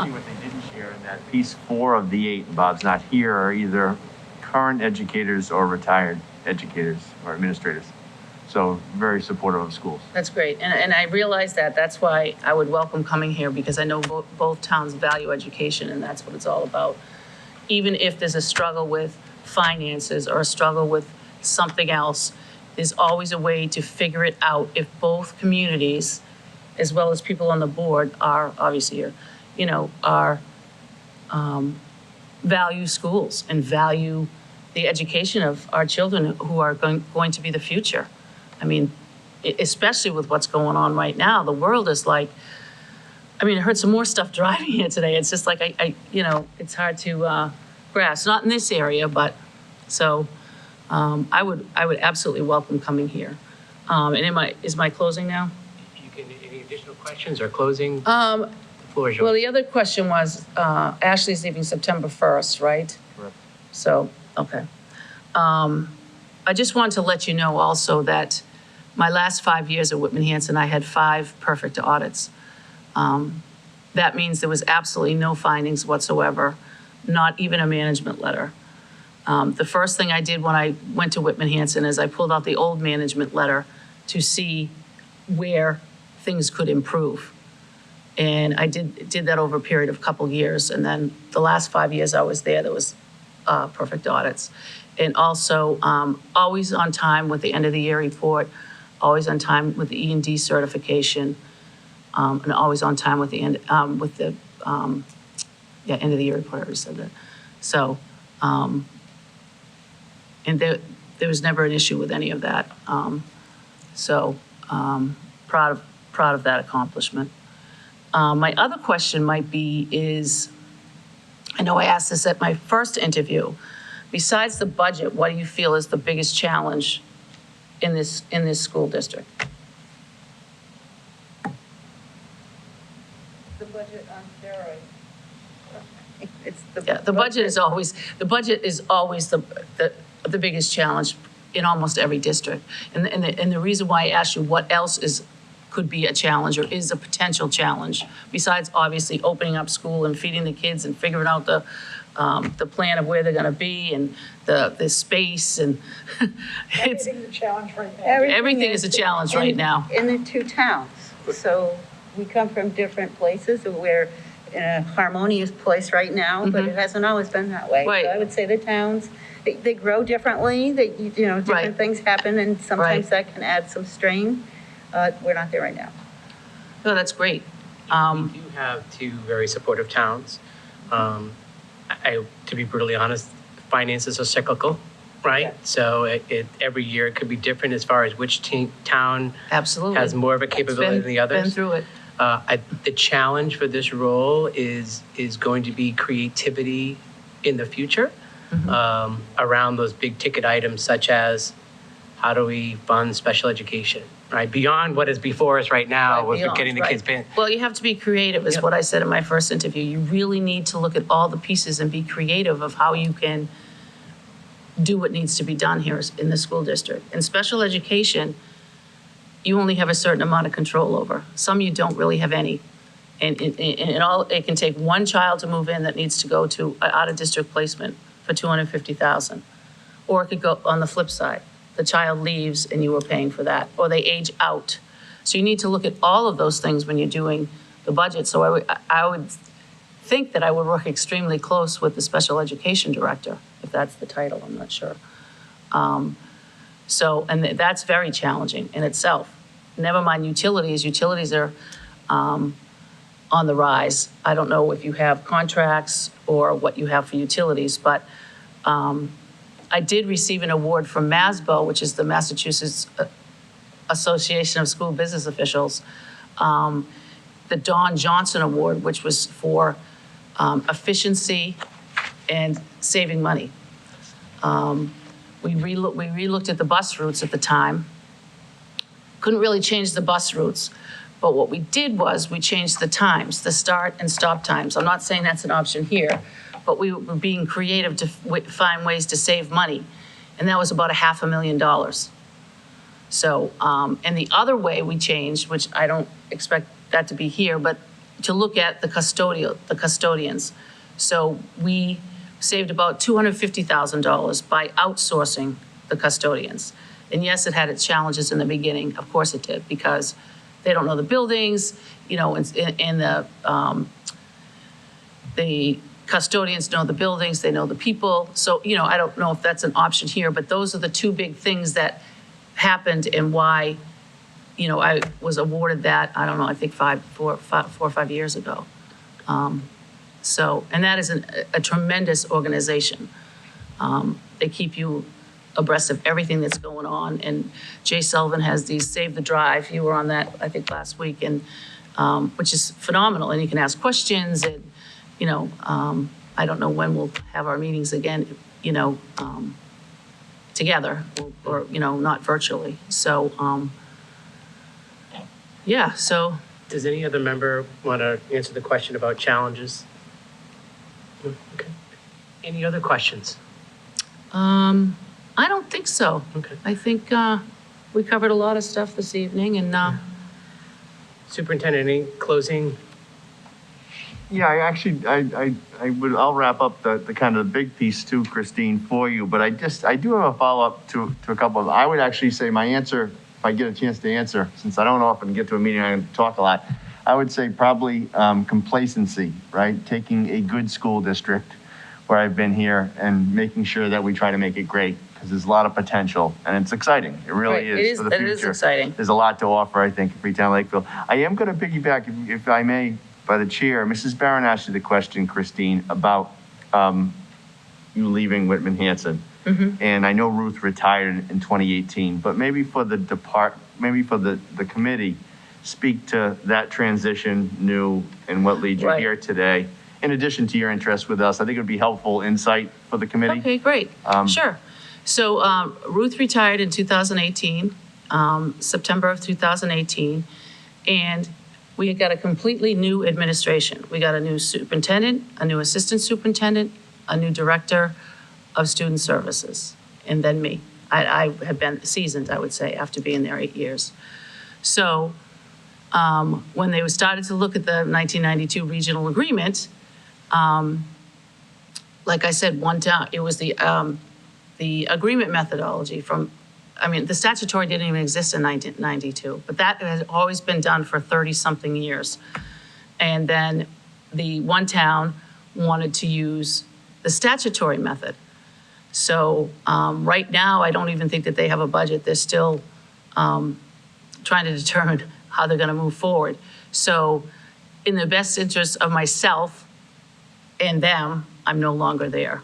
See what they didn't share in that piece 4 of the 8, Bob's not here, are either current educators or retired educators or administrators. So very supportive of schools. That's great. And I realize that. That's why I would welcome coming here, because I know both towns value education, and that's what it's all about. Even if there's a struggle with finances or a struggle with something else, there's always a way to figure it out if both communities, as well as people on the board, are obviously, value schools and value the education of our children who are going to be the future. I mean, especially with what's going on right now, the world is like, I heard some more stuff driving here today. It's just like, it's hard to grasp. Not in this area, but so I would absolutely welcome coming here. And is my closing now? Any additional questions or closing? The floor is yours. Well, the other question was, Ashley's leaving September 1st, right? Correct. So, okay. I just wanted to let you know also that my last 5 years at Whitman-Hanson, I had 5 perfect audits. That means there was absolutely no findings whatsoever, not even a management letter. The first thing I did when I went to Whitman-Hanson is I pulled out the old management letter to see where things could improve. And I did that over a period of a couple years. And then the last 5 years I was there was perfect audits. And also always on time with the end of the year report, always on time with the E&D certification, and always on time with the end of the year report. I already said that. So, and there was never an issue with any of that. Proud of that accomplishment. My other question might be is, I know I asked this at my first interview. Besides the budget, what do you feel is the biggest challenge in this school district? The budget on steroids. It's Yeah, the budget is always the biggest challenge in almost every district. And the reason why I asked you what else could be a challenge or is a potential challenge, besides obviously opening up school and feeding the kids and figuring out the plan of where they're gonna be and the space and it's, Everything's a challenge right now. everything is a challenge right now. In the two towns. So we come from different places. We're in a harmonious place right now, but it hasn't always been that way. Right. So I would say the towns, they grow differently, different Right. things happen, and sometimes Right. that can add some strain. We're not there right now. No, that's great. We do have two very supportive towns. To be brutally honest, finances are cyclical, right? So every year it could be different as far as which town Absolutely. has more of a capability than the others. Been through it. The challenge for this role is going to be creativity in the future around those big ticket items such as how do we fund special education, right? Beyond what is before us right now Right, with beyond, getting the right. kids banned. Well, you have to be creative, is Yep. what I said in my first interview. You really need to look at all the pieces and be creative of how you can do what needs to be done here in the school district. In special education, you only have a certain amount of control over. Some you don't really have any. And it can take one child to move in that needs to go to an out-of-district placement for $250,000. Or it could go on the flip side. The child leaves and you are paying for that, or they age out. So you need to look at all of those things when you're doing the budget. So I would think that I would work extremely close with the special education director, if that's the title, I'm not sure. And that's very challenging in itself. Never mind utilities. Utilities are on the rise. I don't know if you have contracts or what you have for utilities, but I did receive an award from MASBO, which is the Massachusetts Association of School Business Officials, the Don Johnson Award, which was for efficiency and saving money. We relooked at the bus routes at the time. Couldn't really change the bus routes, but what we did was we changed the times, the start and stop times. I'm not saying that's an option here, but we were being creative to find ways to save money, and that was about $500,000. So, and the other way we changed, which I don't expect that to be here, but to look at the custodians. So we saved about $250,000 by outsourcing the custodians. And yes, it had its challenges in the beginning. Of course it did, because they don't know the buildings, and the custodians know the buildings, they know the people. So, I don't know if that's an option here, but those are the two big things that happened and why, I was awarded that, I don't know, I think 4 or 5 years ago. And that is a tremendous organization. They keep you abreast of everything that's going on. And Jay Sullivan has these Save the Drive. You were on that, I think, last week, and which is phenomenal. And you can ask questions, and I don't know when we'll have our meetings again, together or not virtually. So, so. Does any other member want to answer the question about challenges? No? Okay. Any other questions? I don't think so. Okay. I think we covered a lot of stuff this evening, and Superintendent, any closing? Yeah, I'll wrap up the kind of the big piece too, Christine, for you, but I do have a follow-up to a couple of, I would actually say my answer, if I get a chance to answer, since I don't often get to a meeting, I talk a lot, I would say probably complacency, right? Taking a good school district where I've been here and making sure that we try to make it great, because there's a lot of potential and it's exciting. It really Right, is for the future. It is exciting. There's a lot to offer, I think, in Freetown-Lakeville. I am going to piggyback, if I may, by the chair. Mrs. Barron asked you the question, Christine, about you leaving Whitman-Hanson. And I know Ruth retired in 2018, but maybe for the the committee, speak to that transition, new, and what leads you Right. here today. In addition to your interest with us, I think it would be helpful insight for the committee. Okay, great. Sure. So Ruth retired in 2018, September of 2018. And we got a completely new administration. We got a new superintendent, a new assistant superintendent, a new director of student services, and then me. I have been seasoned, I would say, after being there 8 years. So when they started to look at the 1992 regional agreement, like I said, one time, it was the agreement methodology from, the statutory didn't even exist in 1992, but that has always been done for 30-something years. And then the one town wanted to use the statutory method. So right now, I don't even think that they have a budget. They're still trying to determine how they're going to move forward. So in the best interest of myself and them, I'm no longer there.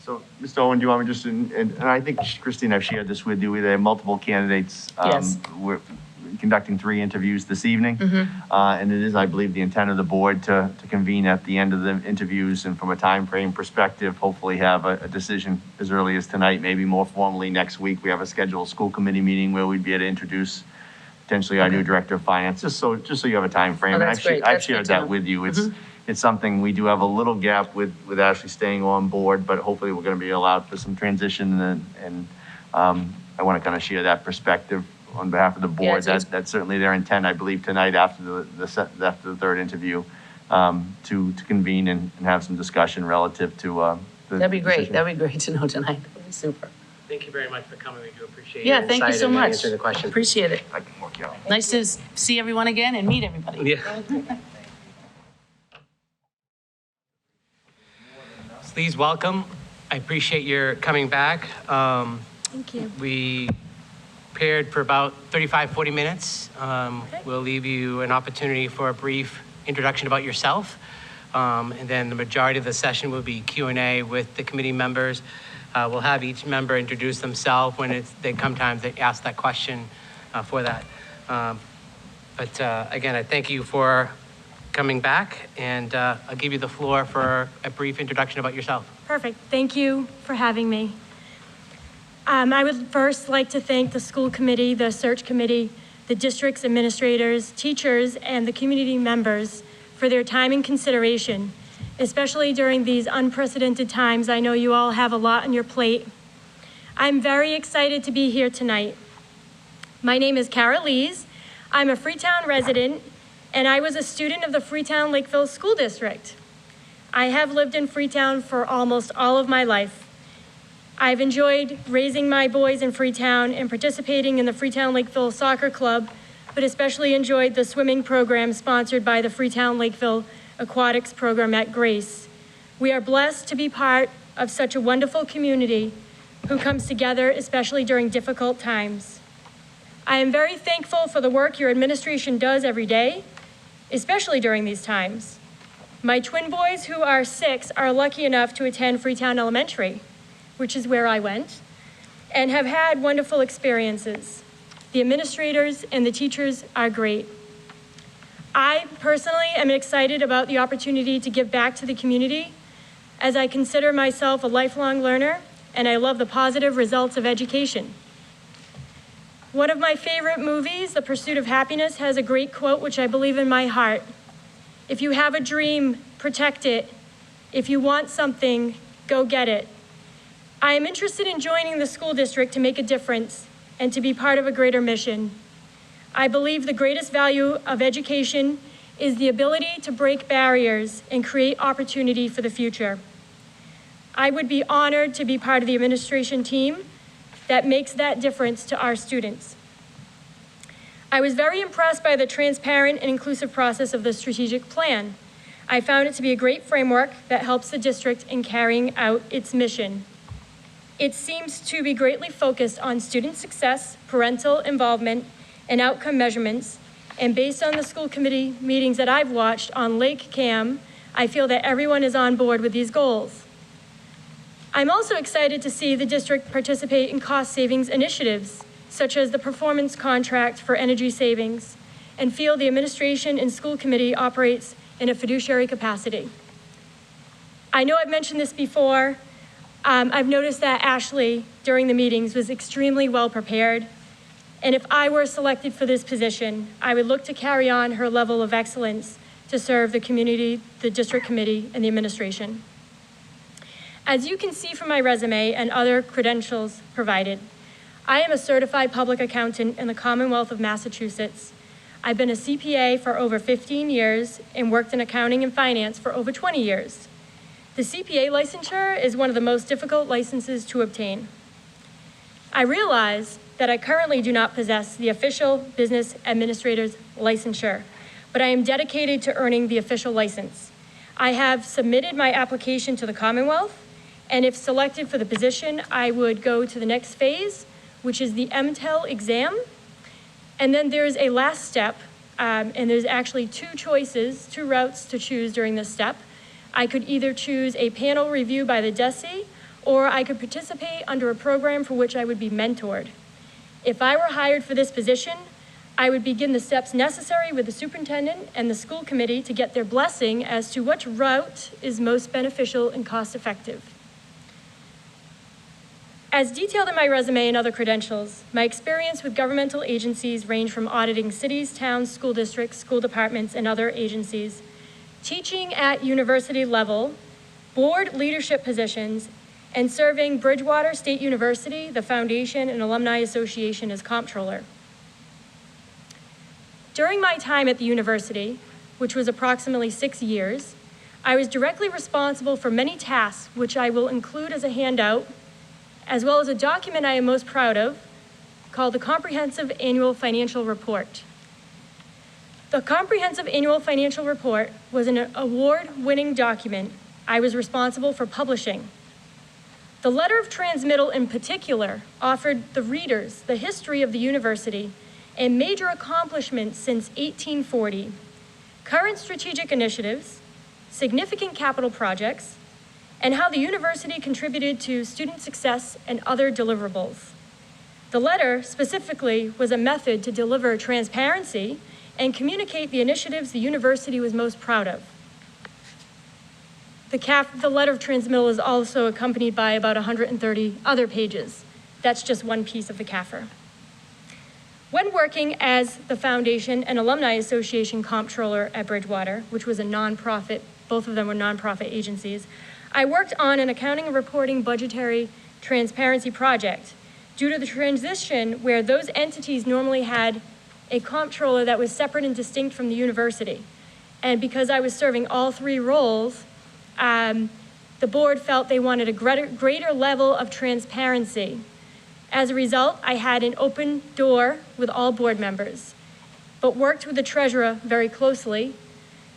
So, Mr. Owen, do you want me just, and I think Christine, I've shared this with you, we have multiple candidates. Yes. We're conducting 3 interviews this evening. And it is, I believe, the intent of the board to convene at the end of the interviews, and from a time frame perspective, hopefully have a decision as early as tonight, maybe more formally next week. We have a scheduled school committee meeting where we'd be able to introduce potentially our new director of finance, just so you have a time frame. Oh, And that's great. I've That's good shared to that know. with you. It's something, we do have a little gap with Ashley staying on board, but hopefully we're going to be allowed for some transition, and I want to kind of share that perspective on behalf of the board. That's certainly their intent, I believe, tonight after the third interview, to convene and have some discussion relative to the That'd be great. decision. That'd be great to know tonight. That'd be super. Thank you very much for coming. We do appreciate your Yeah, thank you insight so and much. answering the question. Appreciate it. I can work you out. Nice to see everyone again and meet everybody. Yeah. Please welcome. I appreciate your coming back. Thank you. We prepared for about 35, 40 minutes. We'll leave you an opportunity for a brief introduction about yourself. And then the majority of the session will be Q&A with the committee members. We'll have each member introduce themselves when they come time to ask that question for that. But again, I thank you for coming back, and I'll give you the floor for a brief introduction about yourself. Perfect. Thank you for having me. I would first like to thank the school committee, the search committee, the district's administrators, teachers, and the community members for their time and consideration, especially during these unprecedented times. I know you all have a lot on your plate. I'm very excited to be here tonight. My name is Kara Lees. I'm a Freetown resident, and I was a student of the Freetown-Lakeville School District. I have lived in Freetown for almost all of my life. I've enjoyed raising my boys in Freetown and participating in the Freetown-Lakeville Soccer Club, but especially enjoyed the swimming program sponsored by the Freetown-Lakeville Aquatics Program at Grace. We are blessed to be part of such a wonderful community who comes together, especially during difficult times. I am very thankful for the work your administration does every day, especially during these times. My twin boys, who are 6, are lucky enough to attend Freetown Elementary, which is where I went, and have had wonderful experiences. The administrators and the teachers are great. I personally am excited about the opportunity to give back to the community, as I consider myself a lifelong learner, and I love the positive results of education. One of my favorite movies, The Pursuit of Happiness, has a great quote which I believe in my heart. If you have a dream, protect it. If you want something, go get it. I am interested in joining the school district to make a difference and to be part of a greater mission. I believe the greatest value of education is the ability to break barriers and create opportunity for the future. I would be honored to be part of the administration team that makes that difference to our students. I was very impressed by the transparent and inclusive process of the strategic plan. I found it to be a great framework that helps the district in carrying out its mission. It seems to be greatly focused on student success, parental involvement, and outcome measurements. And based on the school committee meetings that I've watched on LakeCAM, I feel that everyone is on board with these goals. I'm also excited to see the district participate in cost savings initiatives, such as the performance contract for energy savings, and feel the administration and school committee operates in a fiduciary capacity. I know I've mentioned this before. I've noticed that Ashley, during the meetings, was extremely well prepared. And if I were selected for this position, I would look to carry on her level of excellence to serve the community, the district committee, and the administration. As you can see from my resume and other credentials provided, I am a certified public accountant in the Commonwealth of Massachusetts. I've been a CPA for over 15 years and worked in accounting and finance for over 20 years. The CPA licensure is one of the most difficult licenses to obtain. I realize that I currently do not possess the official business administrator's licensure, but I am dedicated to earning the official license. I have submitted my application to the Commonwealth, and if selected for the position, I would go to the next phase, which is the MTEL exam. And then there's a last step, and there's actually two routes to choose during this step. I could either choose a panel review by the DESE, or I could participate under a program for which I would be mentored. If I were hired for this position, I would begin the steps necessary with the superintendent and the school committee to get their blessing as to which route is most beneficial and cost-effective. As detailed in my resume and other credentials, my experience with governmental agencies range from auditing cities, towns, school districts, school departments, and other agencies, teaching at university level, board leadership positions, and serving Bridgewater State University, the Foundation, and Alumni Association as comptroller. During my time at the university, which was approximately 6 years, I was directly responsible for many tasks, which I will include as a handout, as well as a document I am most proud of, called the Comprehensive Annual Financial Report. The Comprehensive Annual Financial Report was an award-winning document I was responsible for publishing. The letter of transmittal in particular offered the readers the history of the university and major accomplishments since 1840, current strategic initiatives, significant capital projects, and how the university contributed to student success and other deliverables. The letter specifically was a method to deliver transparency and communicate the initiatives the university was most proud of. The letter of transmittal is also accompanied by about 130 other pages. That's just one piece of the CAFR. When working as the Foundation and Alumni Association comptroller at Bridgewater, which was a nonprofit, both of them were nonprofit agencies, I worked on an accounting and reporting budgetary transparency project due to the transition where those entities normally had a comptroller that was separate and distinct from the university. And because I was serving all three roles, the board felt they wanted a greater level of transparency. As a result, I had an open door with all board members, but worked with the treasurer very closely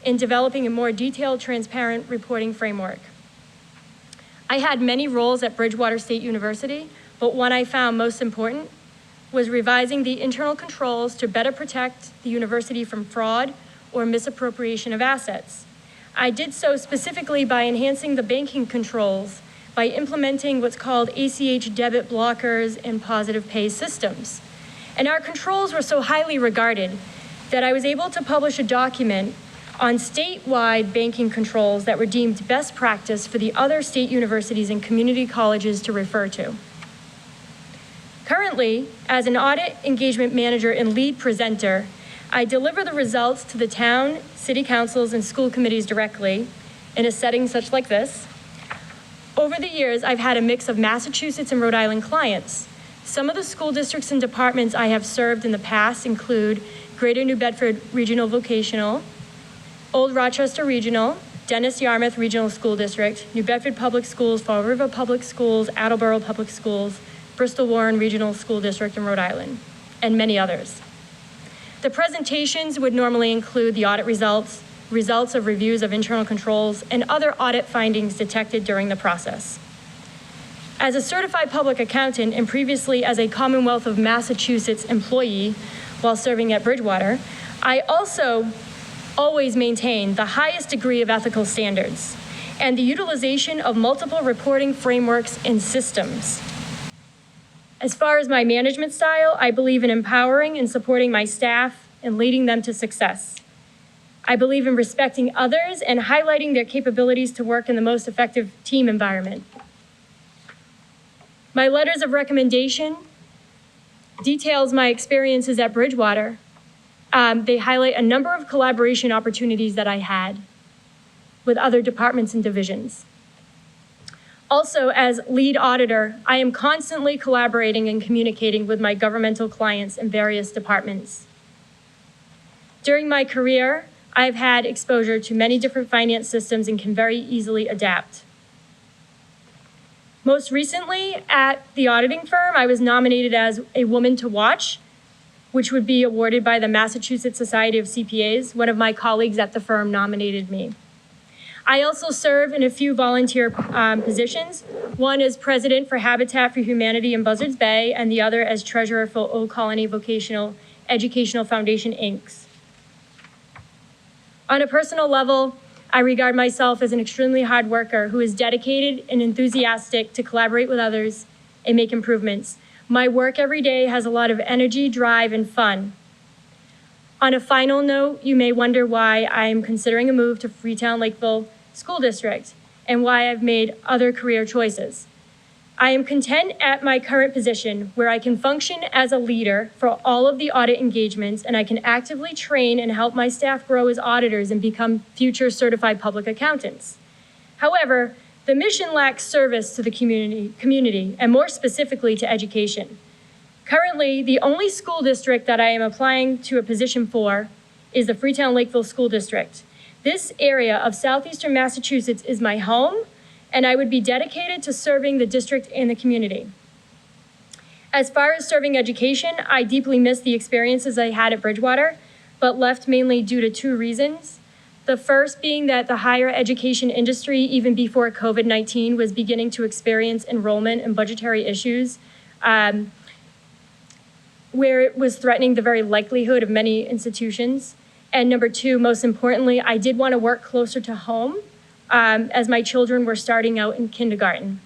in developing a more detailed, transparent reporting framework. I had many roles at Bridgewater State University, but one I found most important was revising the internal controls to better protect the university from fraud or misappropriation of assets. I did so specifically by enhancing the banking controls by implementing what's called ACH debit blockers and positive pay systems. And our controls were so highly regarded that I was able to publish a document on statewide banking controls that were deemed best practice for the other state universities and community colleges to refer to. Currently, as an audit engagement manager and lead presenter, I deliver the results to the town, city councils, and school committees directly in a setting such like this. Over the years, I've had a mix of Massachusetts and Rhode Island clients. Some of the school districts and departments I have served in the past include Greater New Bedford Regional Vocational, Old Rochester Regional, Dennis Yarmouth Regional School District, New Bedford Public Schools, Fall River Public Schools, Attleboro Public Schools, Bristol Warren Regional School District in Rhode Island, and many others. The presentations would normally include the audit results, results of reviews of internal controls, and other audit findings detected during the process. As a certified public accountant and previously as a Commonwealth of Massachusetts employee while serving at Bridgewater, I also always maintain the highest degree of ethical standards and the utilization of multiple reporting frameworks and systems. As far as my management style, I believe in empowering and supporting my staff and leading them to success. I believe in respecting others and highlighting their capabilities to work in the most effective team environment. My letters of recommendation details my experiences at Bridgewater. They highlight a number of collaboration opportunities that I had with other departments and divisions. Also, as lead auditor, I am constantly collaborating and communicating with my governmental clients in various departments. During my career, I've had exposure to many different finance systems and can very easily adapt. Most recently, at the auditing firm, I was nominated as a Woman to Watch, which would be awarded by the Massachusetts Society of CPAs. One of my colleagues at the firm nominated me. I also serve in a few volunteer positions, one as president for Habitat for Humanity in Buzzards Bay, and the other as treasurer for Old Colony Vocational Educational Foundation, Inc. On a personal level, I regard myself as an extremely hard worker who is dedicated and enthusiastic to collaborate with others and make improvements. My work every day has a lot of energy, drive, and fun. On a final note, you may wonder why I am considering a move to Freetown-Lakeville School District and why I've made other career choices. I am content at my current position where I can function as a leader for all of the audit engagements, and I can actively train and help my staff grow as auditors and become future certified public accountants. However, the mission lacks service to the community, and more specifically to education. Currently, the only school district that I am applying to a position for is the Freetown-Lakeville School District. This area of southeastern Massachusetts is my home, and I would be dedicated to serving the district and the community. As far as serving education, I deeply miss the experiences I had at Bridgewater, but left mainly due to two reasons. The first being that the higher education industry, even before COVID-19, was beginning to experience enrollment and budgetary issues, where it was threatening the very livelihood of many institutions. And number two, most importantly, I did want to work closer to home, as my children were starting out in kindergarten.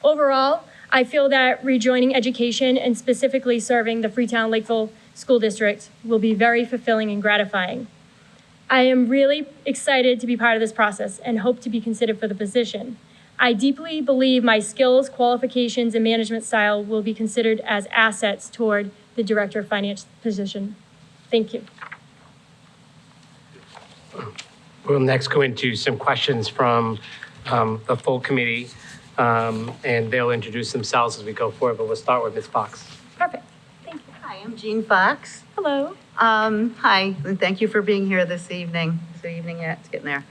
Overall, I feel that rejoining education and specifically serving the Freetown-Lakeville School District will be very fulfilling and gratifying. I am really excited to be part of this process and hope to be considered for the position. I deeply believe my skills, qualifications, and management style will be considered as assets toward the Director of Finance position. Thank you. We'll next go into some questions from the full committee, and they'll introduce themselves as we go forward, but we'll start with Ms. Fox. Perfect. Thank you. Hi, I'm Jean Fox. Hello. Hi, and thank you for being here this evening. Is it evening yet? It's getting there.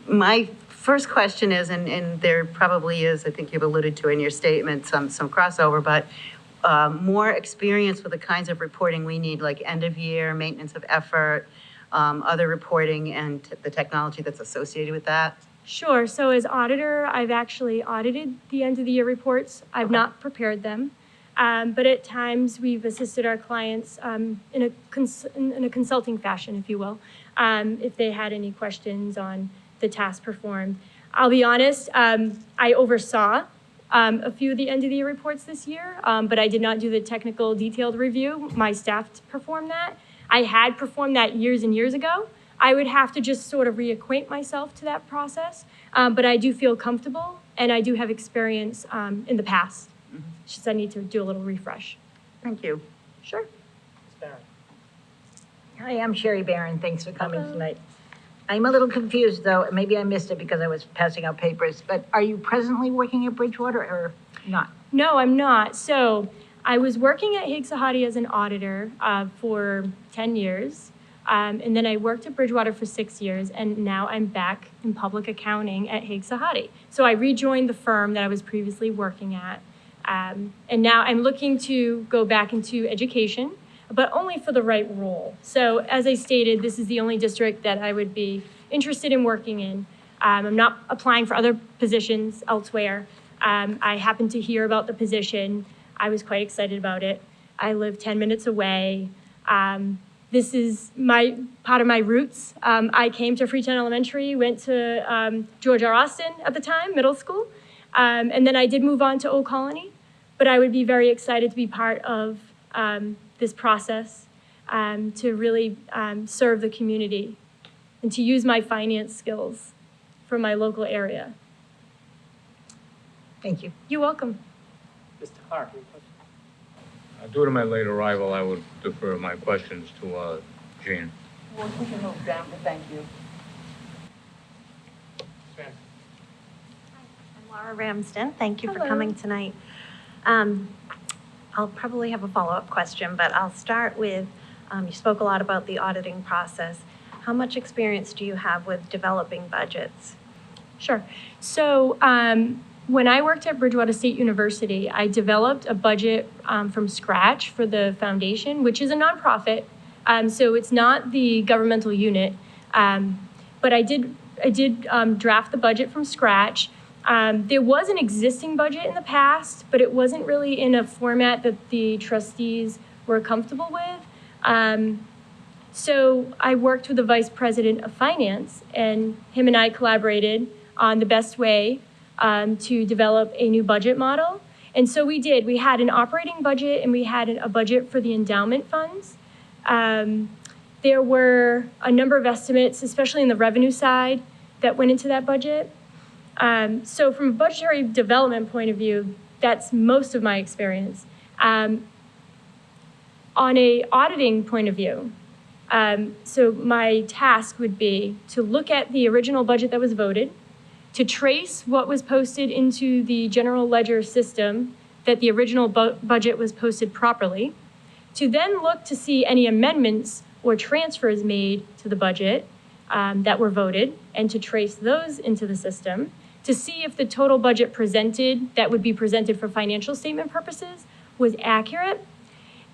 My first question is, and there probably is, I think you've alluded to in your statement, some crossover, but more experience with the kinds of reporting we need, like end of year, maintenance of effort, other reporting, and the technology that's associated with that. Sure. So as auditor, I've actually audited the end of the year reports. I've not prepared them, but at times we've assisted our clients in a consulting fashion, if you will, if they had any questions on the task performed. I'll be honest, I oversaw a few of the end of the year reports this year, but I did not do the technical detailed review. My staff performed that. I had performed that years and years ago. I would have to just sort of reacquaint myself to that process, but I do feel comfortable, and I do have experience in the past. It's just I need to do a little refresh. Thank you. Sure. Hi, I'm Sherry Barron. Thanks for coming Hello. tonight. I'm a little confused, though. Maybe I missed it because I was passing out papers, but are you presently working at Bridgewater or not? No, I'm not. So I was working at Higgs-Sahadi as an auditor for 10 years. And then I worked at Bridgewater for 6 years, and now I'm back in public accounting at Higgs-Sahadi. So I rejoined the firm that I was previously working at. And now I'm looking to go back into education, but only for the right role. So as I stated, this is the only district that I would be interested in working in. I'm not applying for other positions elsewhere. I happened to hear about the position. I was quite excited about it. I live 10 minutes away. This is part of my roots. I came to Freetown Elementary, went to George R. Austin at the time, middle school, and then I did move on to Old Colony, but I would be very excited to be part of this process, to really serve the community and to use my finance skills for my local area. Thank you. You're welcome. Mr. Clark, any Due to my late arrival, I would defer my questions to Jean. Well, we can move down, but thank you. I'm Laura Ramsden. Thank you for Hello. coming tonight. I'll probably have a follow-up question, but I'll start with, you spoke a lot about the auditing process. How much experience do you have with developing budgets? Sure. So when I worked at Bridgewater State University, I developed a budget from scratch for the foundation, which is a nonprofit. So it's not the governmental unit. But I did draft the budget from scratch. There was an existing budget in the past, but it wasn't really in a format that the trustees were comfortable with. So I worked with the vice president of finance, and him and I collaborated on the best way to develop a new budget model. And so we did. We had an operating budget, and we had a budget for the endowment funds. There were a number of estimates, especially in the revenue side, that went into that budget. So from a budgetary development point of view, that's most of my experience. On a auditing point of view, so my task would be to look at the original budget that was voted, to trace what was posted into the general ledger system, that the original budget was posted properly, to then look to see any amendments or transfers made to the budget that were voted, and to trace those into the system, to see if the total budget presented, that would be presented for financial statement purposes, was accurate,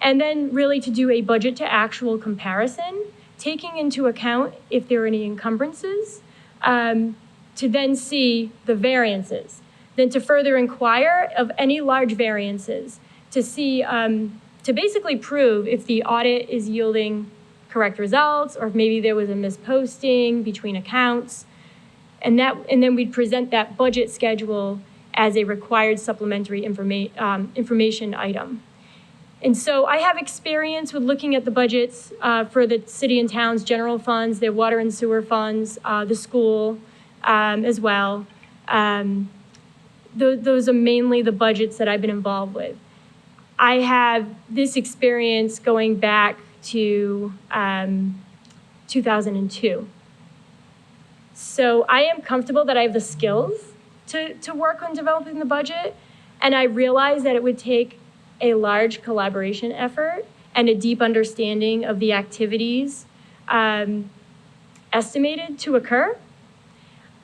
and then really to do a budget to actual comparison, taking into account if there are any encumbrances, to then see the variances, then to further inquire of any large variances, to see, to basically prove if the audit is yielding correct results, or if maybe there was a misposting between accounts. And then we'd present that budget schedule as a required supplementary information item. And so I have experience with looking at the budgets for the city and town's general funds, their water and sewer funds, the school as well. Those are mainly the budgets that I've been involved with. I have this experience going back to 2002. So I am comfortable that I have the skills to work on developing the budget, and I realize that it would take a large collaboration effort and a deep understanding of the activities estimated to occur.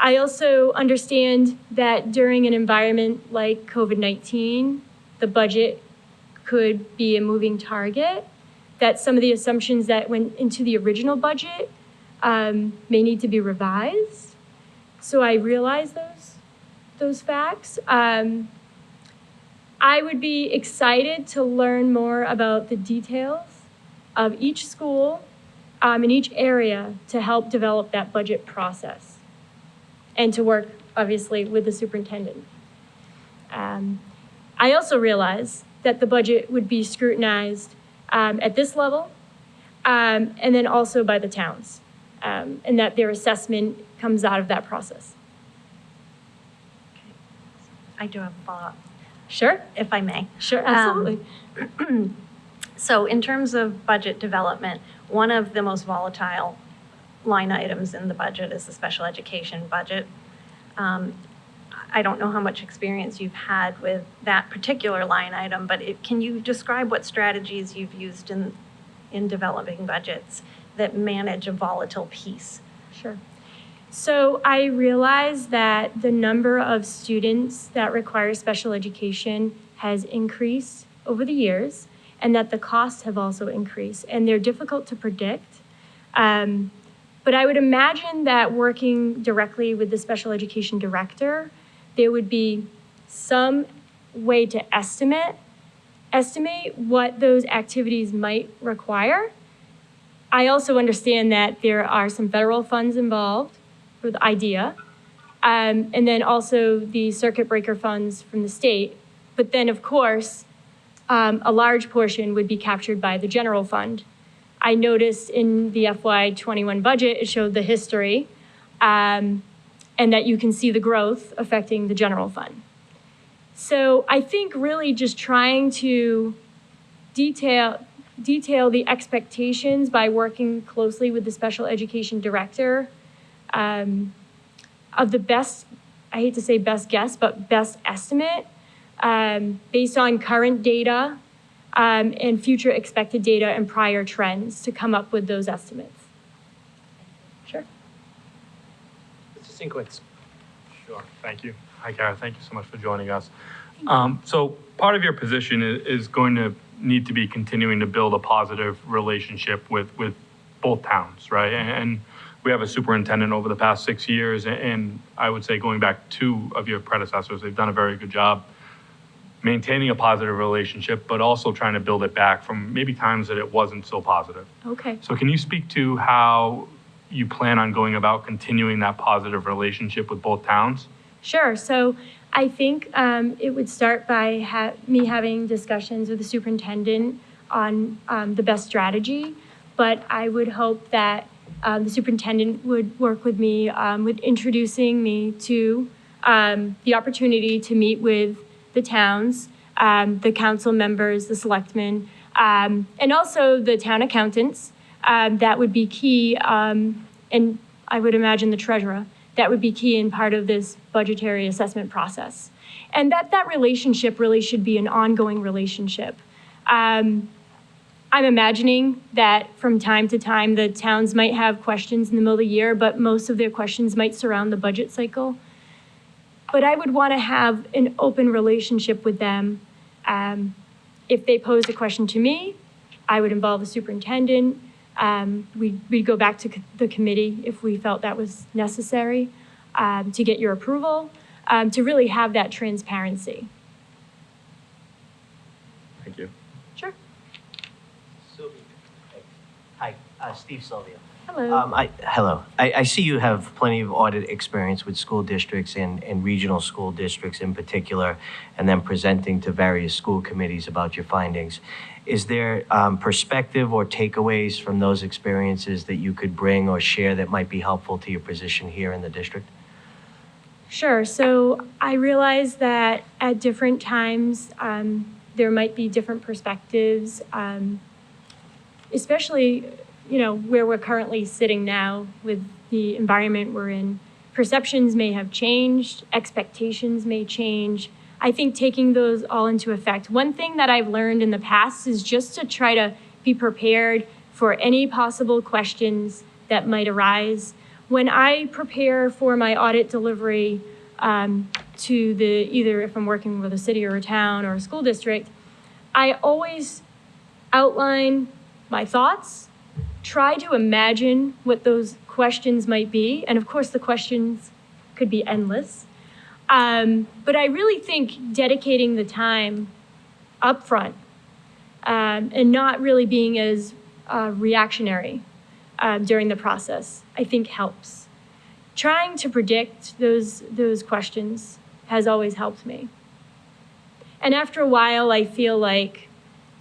I also understand that during an environment like COVID-19, the budget could be a moving target, that some of the assumptions that went into the original budget may need to be revised. So I realize those facts. I would be excited to learn more about the details of each school in each area to help develop that budget process and to work, obviously, with the superintendent. I also realize that the budget would be scrutinized at this level and then also by the towns, and that their assessment comes out of that process. I do have a follow-up. Sure. If I may. Sure, absolutely. So in terms of budget development, one of the most volatile line items in the budget is the special education budget. I don't know how much experience you've had with that particular line item, but can you describe what strategies you've used in developing budgets that manage a volatile piece? Sure. So I realize that the number of students that require special education has increased over the years, and that the costs have also increased, and they're difficult to predict. But I would imagine that working directly with the special education director, there would be some way to estimate what those activities might require. I also understand that there are some federal funds involved for the IDEA, and then also the circuit breaker funds from the state. But then, of course, a large portion would be captured by the general fund. I noticed in the FY21 budget, it showed the history, and that you can see the growth affecting the general fund. So I think really just trying to detail the expectations by working closely with the special education director of the best, I hate to say best guess, but best estimate based on current data and future expected data and prior trends to come up with those estimates. Sure. Mr. Sinkwitz. Sure, thank you. Hi, Kara, thank you so much for joining us. So part of your position is going to need to be continuing to build a positive relationship with both towns, right? And we have a superintendent over the past 6 years, and I would say going back 2 of your predecessors, they've done a very good job maintaining a positive relationship, but also trying to build it back from maybe times that it wasn't so positive. Okay. So can you speak to how you plan on going about continuing that positive relationship with both towns? Sure. So I think it would start by me having discussions with the superintendent on the best strategy, but I would hope that the superintendent would work with me with introducing me to the opportunity to meet with the towns, the council members, the selectmen, and also the town accountants. That would be key, and I would imagine the treasurer. That would be key in part of this budgetary assessment process. And that relationship really should be an ongoing relationship. I'm imagining that from time to time, the towns might have questions in the middle of the year, but most of their questions might surround the budget cycle. But I would want to have an open relationship with them. If they posed a question to me, I would involve the superintendent. We'd go back to the committee if we felt that was necessary to get your approval, to really have that transparency. Thank you. Sure. Hi, Steve Sylvia. Hello. Hello. I see you have plenty of audit experience with school districts and regional school districts in particular, and then presenting to various school committees about your findings. Is there perspective or takeaways from those experiences that you could bring or share that might be helpful to your position here in the district? Sure. So I realize that at different times, there might be different perspectives, especially, where we're currently sitting now with the environment we're in. Perceptions may have changed, expectations may change. I think taking those all into effect. One thing that I've learned in the past is just to try to be prepared for any possible questions that might arise. When I prepare for my audit delivery to either if I'm working with a city or a town or a school district, I always outline my thoughts, try to imagine what those questions might be. And of course, the questions could be endless. But I really think dedicating the time up front and not really being as reactionary during the process, I think helps. Trying to predict those questions has always helped me. And after a while, I feel like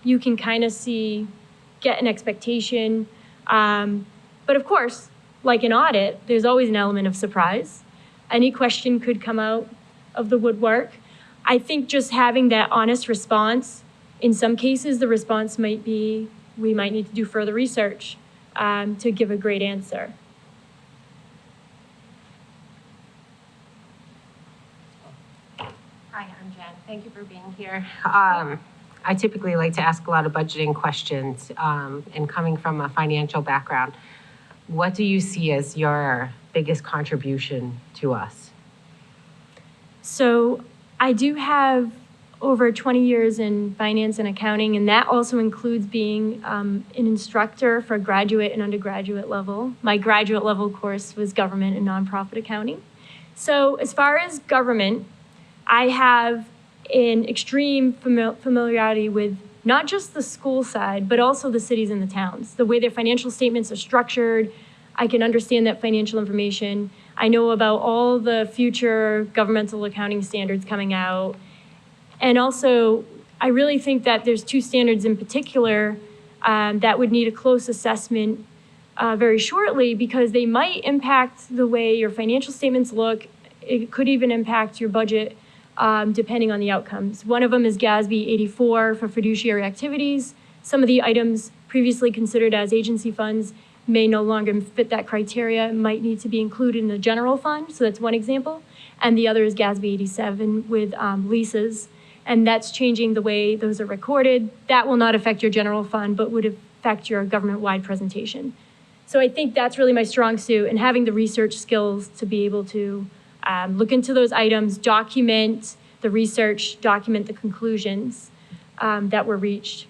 you can kind of get an expectation. But of course, like an audit, there's always an element of surprise. Any question could come out of the woodwork. I think just having that honest response, in some cases, the response might be, we might need to do further research to give a great answer. Hi, I'm Jen. Thank you for being here. I typically like to ask a lot of budgeting questions, and coming from a financial background, what do you see as your biggest contribution to us? So I do have over 20 years in finance and accounting, and that also includes being an instructor for graduate and undergraduate level. My graduate level course was government and nonprofit accounting. So as far as government, I have an extreme familiarity with not just the school side, but also the cities and the towns. The way their financial statements are structured, I can understand that financial information. I know about all the future governmental accounting standards coming out. And also, I really think that there's 2 standards in particular that would need a close assessment very shortly, because they might impact the way your financial statements look. It could even impact your budget depending on the outcomes. One of them is GASB 84 for fiduciary activities, some of the items previously considered as agency funds may no longer fit that criteria, might need to be included in the general fund. So that's one example. And the other is GASB 87 with leases. And that's changing the way those are recorded. That will not affect your general fund, but would affect your government-wide presentation. So I think that's really my strong suit, and having the research skills to be able to look into those items, document the research, document the conclusions that were reached.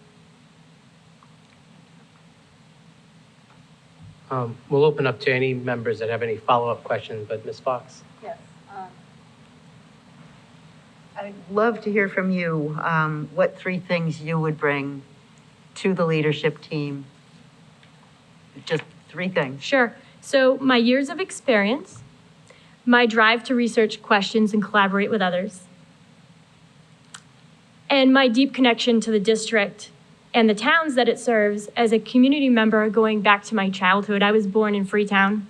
We'll open up to any members that have any follow-up questions, but Ms. Fox? Yes. I'd love to hear from you what 3 things you would bring to the leadership team. Just 3 things. Sure. So my years of experience, my drive to research questions and collaborate with others, and my deep connection to the district and the towns that it serves as a community member going back to my childhood. I was born in Freetown.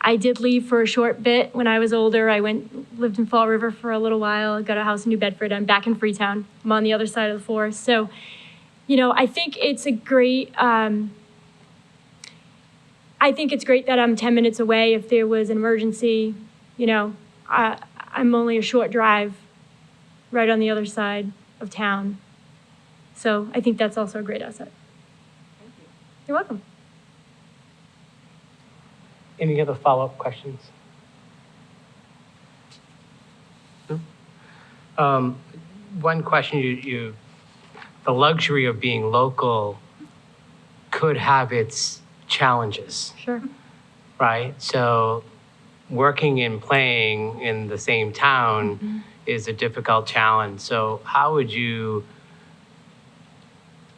I did leave for a short bit when I was older. I lived in Fall River for a little while. I got a house in New Bedford. I'm back in Freetown. I'm on the other side of the forest. So, you know, I think it's a great, I think it's great that I'm 10 minutes away. If there was an emergency, you know, I'm only a short drive right on the other side of town. So I think that's also a great asset. Thank you. You're welcome. Any other follow-up questions? No? One question, the luxury of being local could have its challenges, Sure. right? So working and playing in the same town is a difficult challenge. So how would you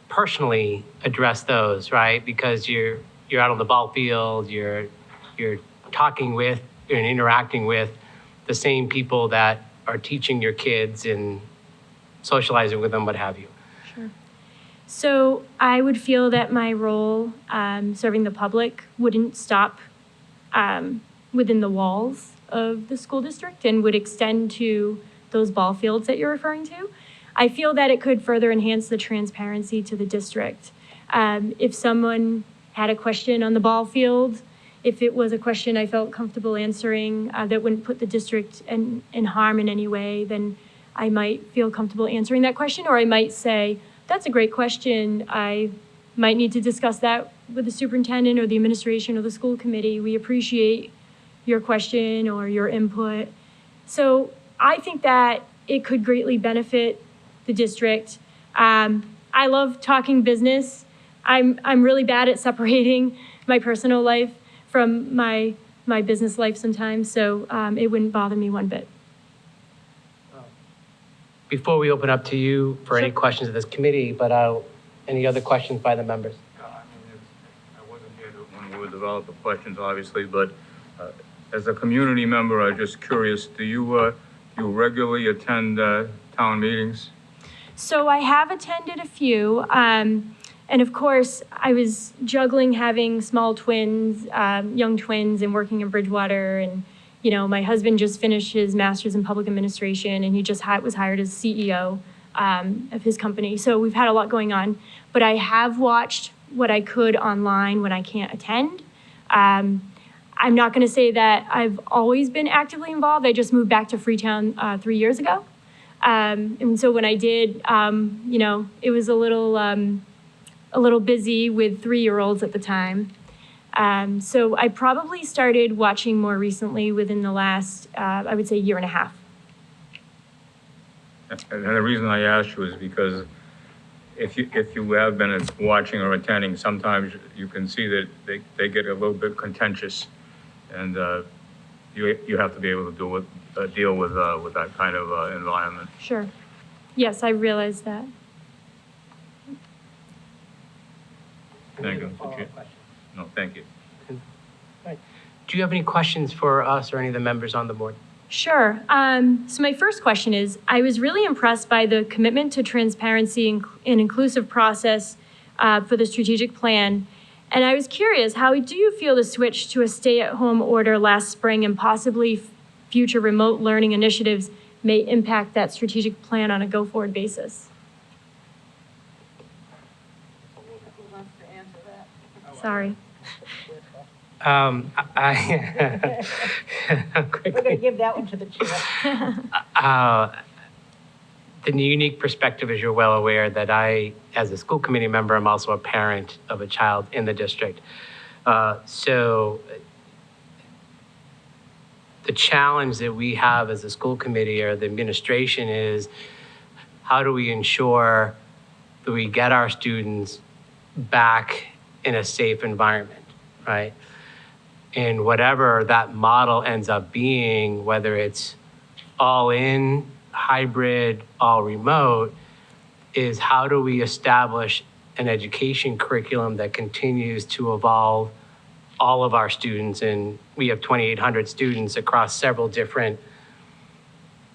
personally address those, right? Because you're out on the ball field, you're talking with and interacting with the same people that are teaching your kids and socializing with them, what have you. Sure. So I would feel that my role serving the public wouldn't stop within the walls of the school district and would extend to those ball fields that you're referring to. I feel that it could further enhance the transparency to the district. If someone had a question on the ball field, if it was a question I felt comfortable answering that wouldn't put the district in harm in any way, then I might feel comfortable answering that question, or I might say, that's a great question. I might need to discuss that with the superintendent or the administration or the school committee. We appreciate your question or your input. So I think that it could greatly benefit the district. I love talking business. I'm really bad at separating my personal life from my business life sometimes, so it wouldn't bother me one bit. Before we open up to you for any Sure. questions of this committee, but any other questions by the members? I wasn't here when we would develop the questions, obviously, but as a community member, I'm just curious, do you regularly attend town meetings? So I have attended a few, and of course, I was juggling having small twins, young twins, and working in Bridgewater. And, you know, my husband just finished his master's in public administration, and he just was hired as CEO of his company. So we've had a lot going on. But I have watched what I could online when I can't attend. I'm not going to say that I've always been actively involved. I just moved back to Freetown 3 years ago. And so when I did, you know, it was a little busy with 3-year-olds at the time. So I probably started watching more recently within the last, I would say, year and a half. And the reason I asked you is because if you have been watching or attending, sometimes you can see that they get a little bit contentious, and you have to be able to deal with that kind of environment. Sure. Yes, I realize that. Thank you. No, thank you. Do you have any questions for us or any of the members on the board? Sure. So my first question is, I was really impressed by the commitment to transparency and inclusive process for the strategic plan. And I was curious, how do you feel the switch to a stay-at-home order last spring and possibly future remote learning initiatives may impact that strategic plan on a go-forward basis? Sorry. We're going to give that one to the chair. The unique perspective, as you're well aware, that I, as a school committee member, I'm also a parent of a child in the district. So the challenge that we have as a school committee or the administration is how do we ensure that we get our students back in a safe environment, right? And whatever that model ends up being, whether it's all in, hybrid, all remote, is how do we establish an education curriculum that continues to evolve all of our students? And we have 2,800 students across several different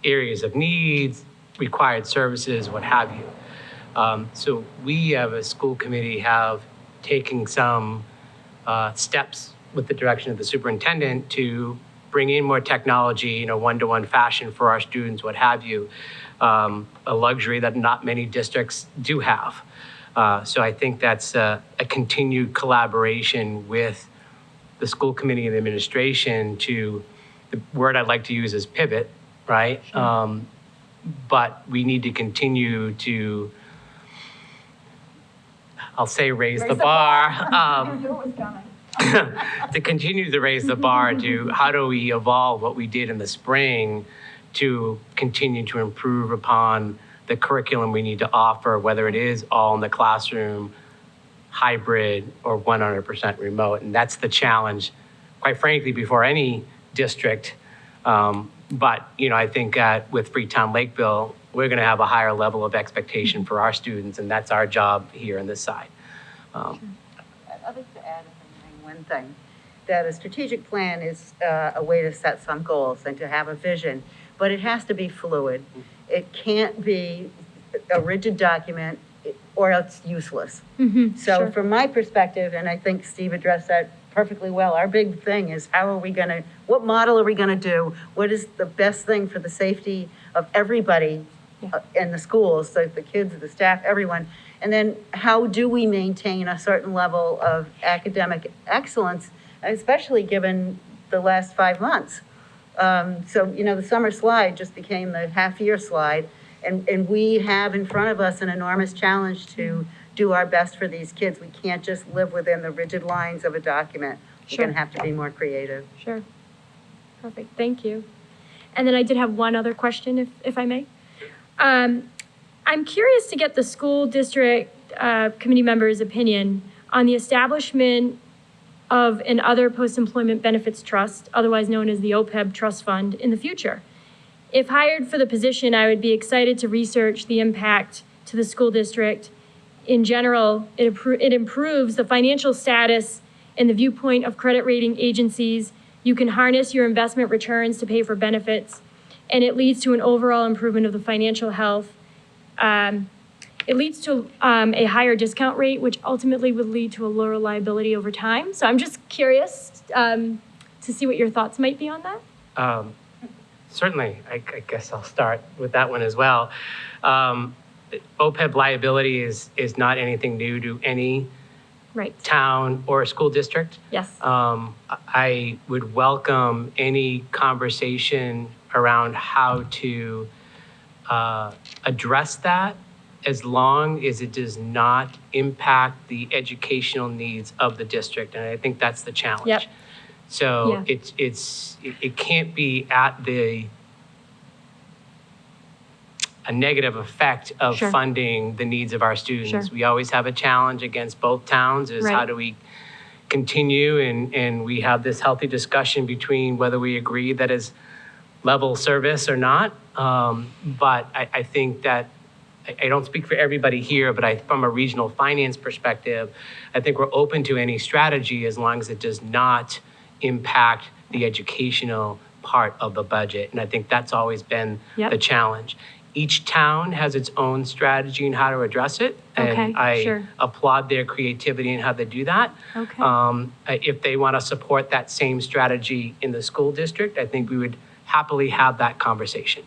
areas of needs, required services, what have you. So we, as a school committee, have taken some steps with the direction of the superintendent to bring in more technology in a one-to-one fashion for our students, what have you, a luxury that not many districts do have. So I think that's a continued collaboration with the school committee and the administration to, the word I'd like to use is pivot, right? Sure. But we need to continue to, I'll say raise the bar. To continue to raise the bar to how do we evolve what we did in the spring to continue to improve upon the curriculum we need to offer, whether it is all in the classroom, hybrid, or 100% remote. And that's the challenge, quite frankly, before any district. But, I think with Freetown-Lakeville, we're going to have a higher level of expectation for our students, and that's our job here on this side. I'd like to add one thing, that a strategic plan is a way to set some goals and to have a vision, but it has to be fluid. It can't be a rigid document or it's useless. So Sure. from my perspective, and I think Steve addressed that perfectly well, our big thing is what model are we gonna do? What is the best thing for the safety of everybody in the schools, so the kids, the staff, everyone? And then how do we maintain a certain level of academic excellence, especially given the last 5 months? So, the summer slide just became the half-year slide, and we have in front of us an enormous challenge to do our best for these kids. We can't just live within the rigid lines of a document. We're Sure. gonna have to be more creative. Sure. Perfect. Thank you. And then I did have one other question, if I may. I'm curious to get the school district committee members' opinion on the establishment of an other post-employment benefits trust, otherwise known as the OPEB trust fund, in the future. If hired for the position, I would be excited to research the impact to the school district. In general, it improves the financial status and the viewpoint of credit rating agencies. You can harness your investment returns to pay for benefits, and it leads to an overall improvement of the financial health. It leads to a higher discount rate, which ultimately would lead to a lower liability over time. So I'm just curious to see what your thoughts might be on that. Certainly, I guess I'll start with that one as well. OPEB liability is not anything new to any Right. town or school district. Yes. I would welcome any conversation around how to address that, as long as it does not impact the educational needs of the district. And I think that's the challenge. Yep. So Yeah. it can't be at a negative effect of Sure. funding the needs of our students. Sure. We always have a challenge against both towns is how Right. do we continue, and we have this healthy discussion between whether we agree that is level service or not. But I think that I don't speak for everybody here, but from a regional finance perspective, I think we're open to any strategy as long as it does not impact the educational part of the budget. And I think that's always been Yep. the challenge. Each town has its own strategy in how to address it. Okay, And I sure. applaud their creativity in how they do that. Okay. If they want to support that same strategy in the school district, I think we would happily have that conversation.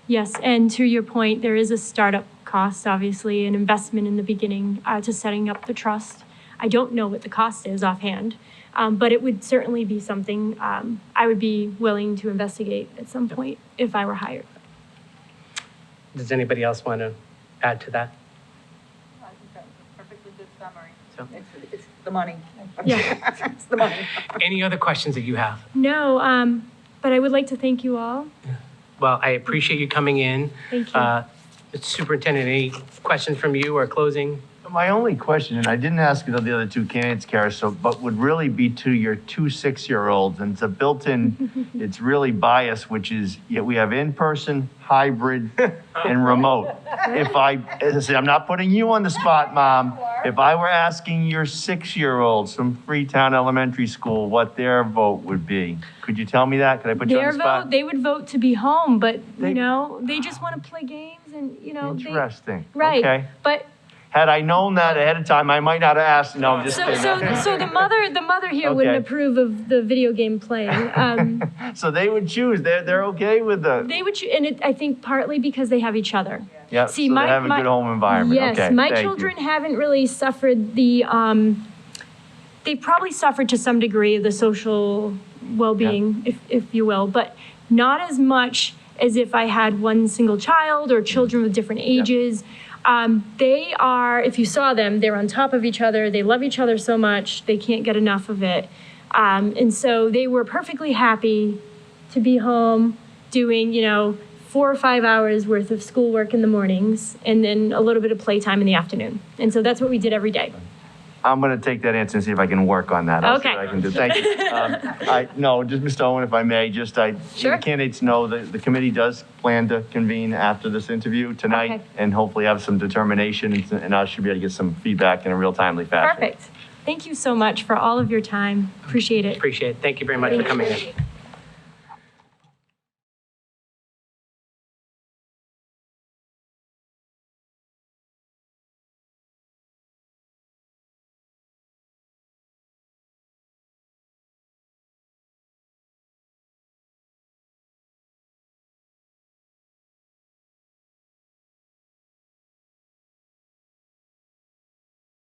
Yes, and to your point, there is a startup cost, obviously, an investment in the beginning to setting up the trust. I don't know what the cost is offhand, but it would certainly be something I would be willing to investigate at some point if I were hired. Does anybody else want to add to that? I think that was a perfectly good summary. So- It's the money. Yeah. It's the money. Any other questions that you have? No, but I would like to thank you all. Well, I appreciate you coming in. Thank you. Mr. Superintendent, any questions from you or closing? My only question, and I didn't ask it of the other two candidates, Kara, but would really be to your 2 6-year-olds, and it's a built-in, it's really biased, which is, we have in-person, hybrid, and remote. As I said, I'm not putting you on the spot, Mom. If I were asking your 6-year-olds from Freetown Elementary School what their vote would be, could you tell me that? Could I put you on Their the spot? vote, they would vote to be home, but, They- they just want to play games and, Interesting. Right. Okay. But Had I known that ahead of time, I might not have asked. No, I'm just so kidding. the mother here wouldn't Okay. approve of the video game playing. So they would choose. They're okay with the. They would, I think partly because they have each other. Yeah. See, so they have a good home environment. Yes, Okay, my thank you. children haven't really suffered the. They probably suffered to some degree of the social well-being, if you will, but not as much as if I had one single child or children with different ages. They are, if you saw them, they're on top of each other. They love each other so much, they can't get enough of it. And so they were perfectly happy to be home doing, 4 or 5 hours worth of schoolwork in the mornings and then a little bit of playtime in the afternoon. And so that's what we did every day. I'm going to take that answer and see if I can work on that. I'll see Okay. what I can do. Thank you. No, just Mr. Owen, if I may, Sure. the candidates know that the committee does plan to convene after this interview tonight Okay. and hopefully have some determination and I should be able to get some feedback in a real timely fashion. Perfect. Thank you so much for all of your time. Appreciate it. Appreciate it. Thank you very much for coming in.